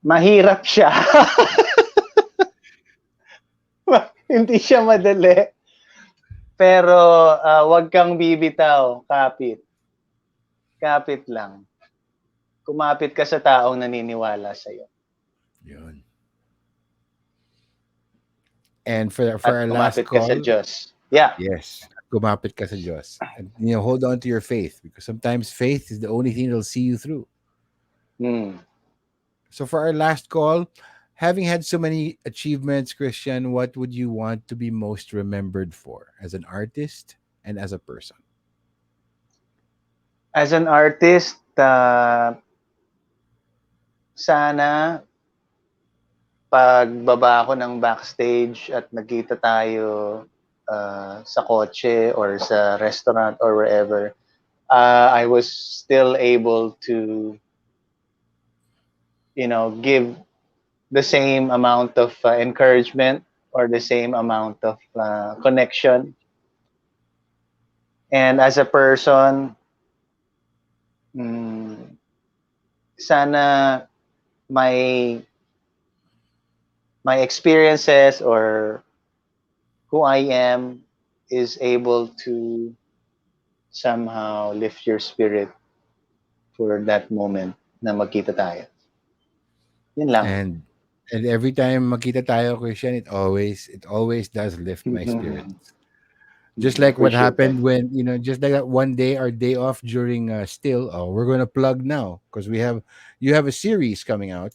Mahirap siya. Hindi siya madali. Pero wag kang bibitaw. Kapit. Kapit lang. Kumapit ka sa taong naniniwala sa'yo. Yun. And for At our last kumapit ka sa call, Diyos. Yeah. yes, kumapit ka sa Diyos. And, hold on to your faith because sometimes faith is the only thing that'll see you through. Mm. So for our last call, having had so many achievements, Christian, what would you want to be most remembered for as an artist and as a person? As an artist, sana pagbaba ko ng backstage at nagkita tayo sa kotse or sa restaurant or wherever, I was still able to, give the same amount of encouragement or the same amount of connection. And as a person, mm, sana my my experiences or who I am is able to somehow lift your spirit for that moment na magkita tayo. Yun lang. And And every time makita tayo, Christian, it always does lift my spirits. Just like what Appreciate that. happened when, just like that one day, our day off during still. Oh, we're gonna plug now because you have a series coming out,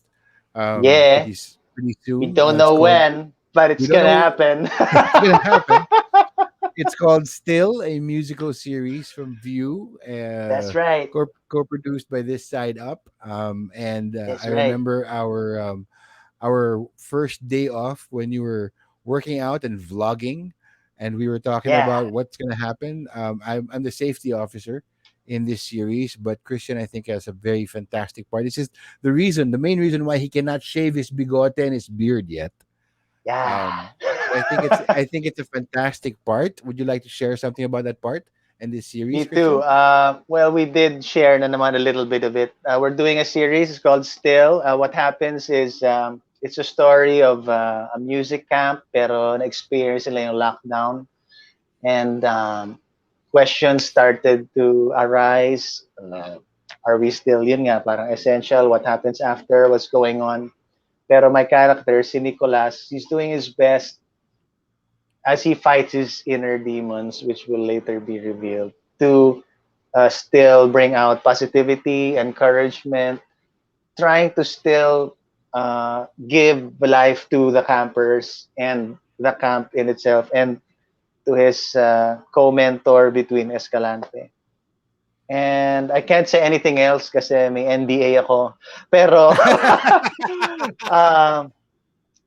Yeah, pretty we soon. don't It's know called. when, but We it's don't gonna know happen. it's gonna happen. It's called Still, a musical series from View, That's right. co-produced by This Side Up. And That's I right. remember our first day off when you were working out and vlogging, and we were talking Yeah, about what's going to happen. I'm the safety officer in this series, but Christian, I think, has a very fantastic part. This is the main reason why he cannot shave his bigote and his beard yet. yeah. Um, but I think it's a fantastic part. Would you like to share something about that part and this Me series, too. Christian? Well, we did share na naman a little bit of it. We're doing a series. It's called Still. What happens is it's a story of a music camp pero na-experience nila yung lockdown. And questions started to arise. Are we still, yun nga, parang essential? What happens after? What's going on? Pero my character, si Nicolas, he's doing his best as he fights his inner demons, which will later be revealed, to still bring out positivity, encouragement, trying to still give life to the campers and the camp in itself, and to his co-mentor between Escalante. And I can't say anything else kasi may NDA ako. Pero um,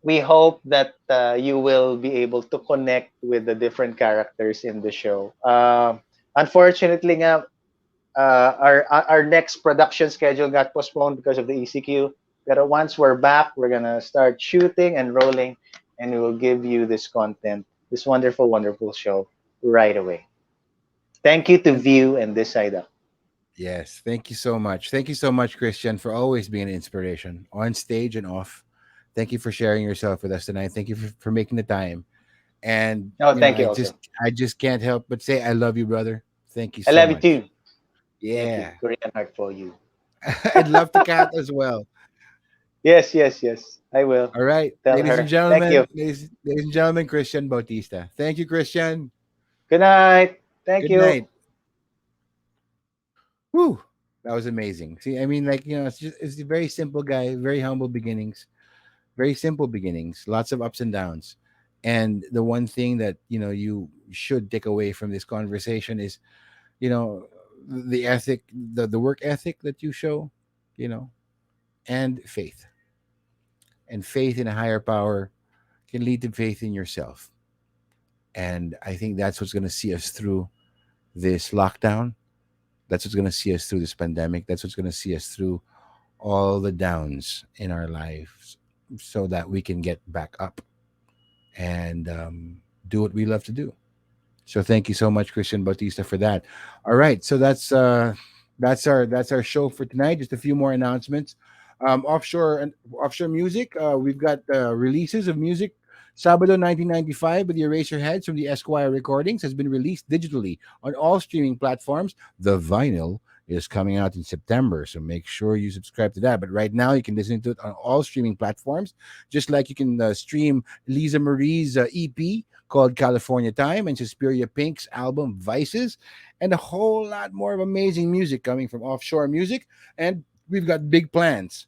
we hope that you will be able to connect with the different characters in the show. Unfortunately, nga, our next production schedule got postponed because of the ECQ. But once we're back, we're gonna start shooting and rolling, and we will give you this content, this wonderful, wonderful show right away. Thank you to And View and This Side Up. yes, thank you so much. Thank you so much, Christian, for always being an inspiration on stage and off. Thank you for sharing yourself with us tonight. Thank you for making the time. And Oh, you know, thank you I also. just I just can't help but say I love you, brother. Thank you I so love you much. too. Thank you. Yeah. Korean heart for you. I'd love the cat as well. Yes, yes, yes. I will All right, tell ladies and her. Thank you. gentlemen, ladies and gentlemen, Christian Bautista. Thank you, Christian. Good night. Thank Good you. night. Whew, that was amazing. See, I mean, like it's a very simple guy, very humble beginnings, very simple beginnings, lots of ups and downs. And the one thing that you should take away from this conversation is, you know, the ethic, the work ethic that you show, you know, and faith, and faith in a higher power can lead to faith in yourself. And I think that's what's going to see us through this lockdown. That's what's going to see us through this pandemic. That's what's going to see us through all the downs in our lives so that we can get back up and do what we love to do. So thank you so much, Christian Bautista, for that. All right, so that's our show for tonight. Just a few more announcements. Offshore music. We've got releases of music. Sabado 1995 with the Eraserheads from the Esquire Recordings has been released digitally on all streaming platforms. The vinyl is coming out in September, so make sure you subscribe to that. But right now, you can listen to it on all streaming platforms, just like you can stream Lisa Marie's EP called California Time and Suspiria Pink's album Vices, and a whole lot more of amazing music coming from Offshore Music. And we've got big plans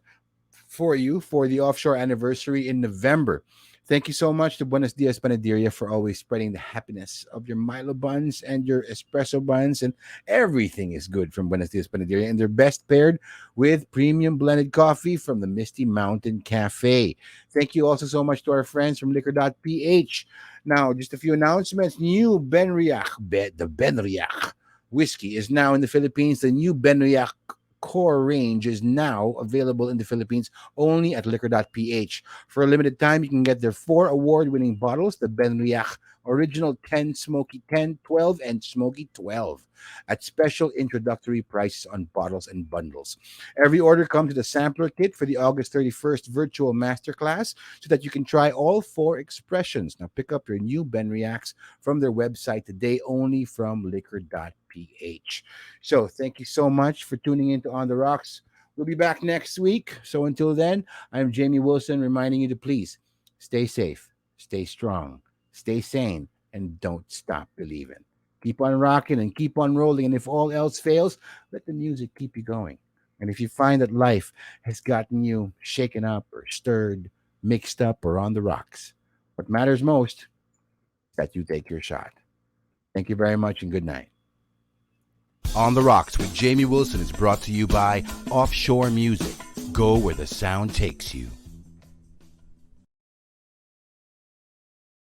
for you for the Offshore anniversary in November. Thank you so much to Buenos Dias Panaderia for always spreading the happiness of your Milo buns and your espresso buns, and everything is good from Buenos Dias Panaderia, and they're best paired with premium blended coffee from the Misty Mountain Cafe. Thank you also so much to our friends from Liquor.PH. Now, just a few announcements. New the Benriach whiskey is now in the Philippines. The new Benriach core range is now available in the Philippines only at Liquor.PH. For a limited time, you can get their four award-winning bottles, the Benriach Original 10, Smoky 10, 12, and Smoky 12, at special introductory prices on bottles and bundles. Every order comes with a sampler kit for the August 31st virtual masterclass so that you can try all four expressions. Now pick up your new Benriachs from their website today only from Liquor.PH. So thank you so much for tuning in to On the Rocks. We'll be back next week. So until then, I'm Jamie Wilson reminding you to please stay safe, stay strong, stay sane, and don't stop believing. Keep on rocking and keep on rolling. And if all else fails, let the music keep you going. And if you find that life has gotten you shaken up or stirred, mixed up, or on the rocks, what matters most is that you take your shot. Thank you very much and good night. On the Rocks with Jamie Wilson is brought to you by Offshore Music. Go where the sound takes you.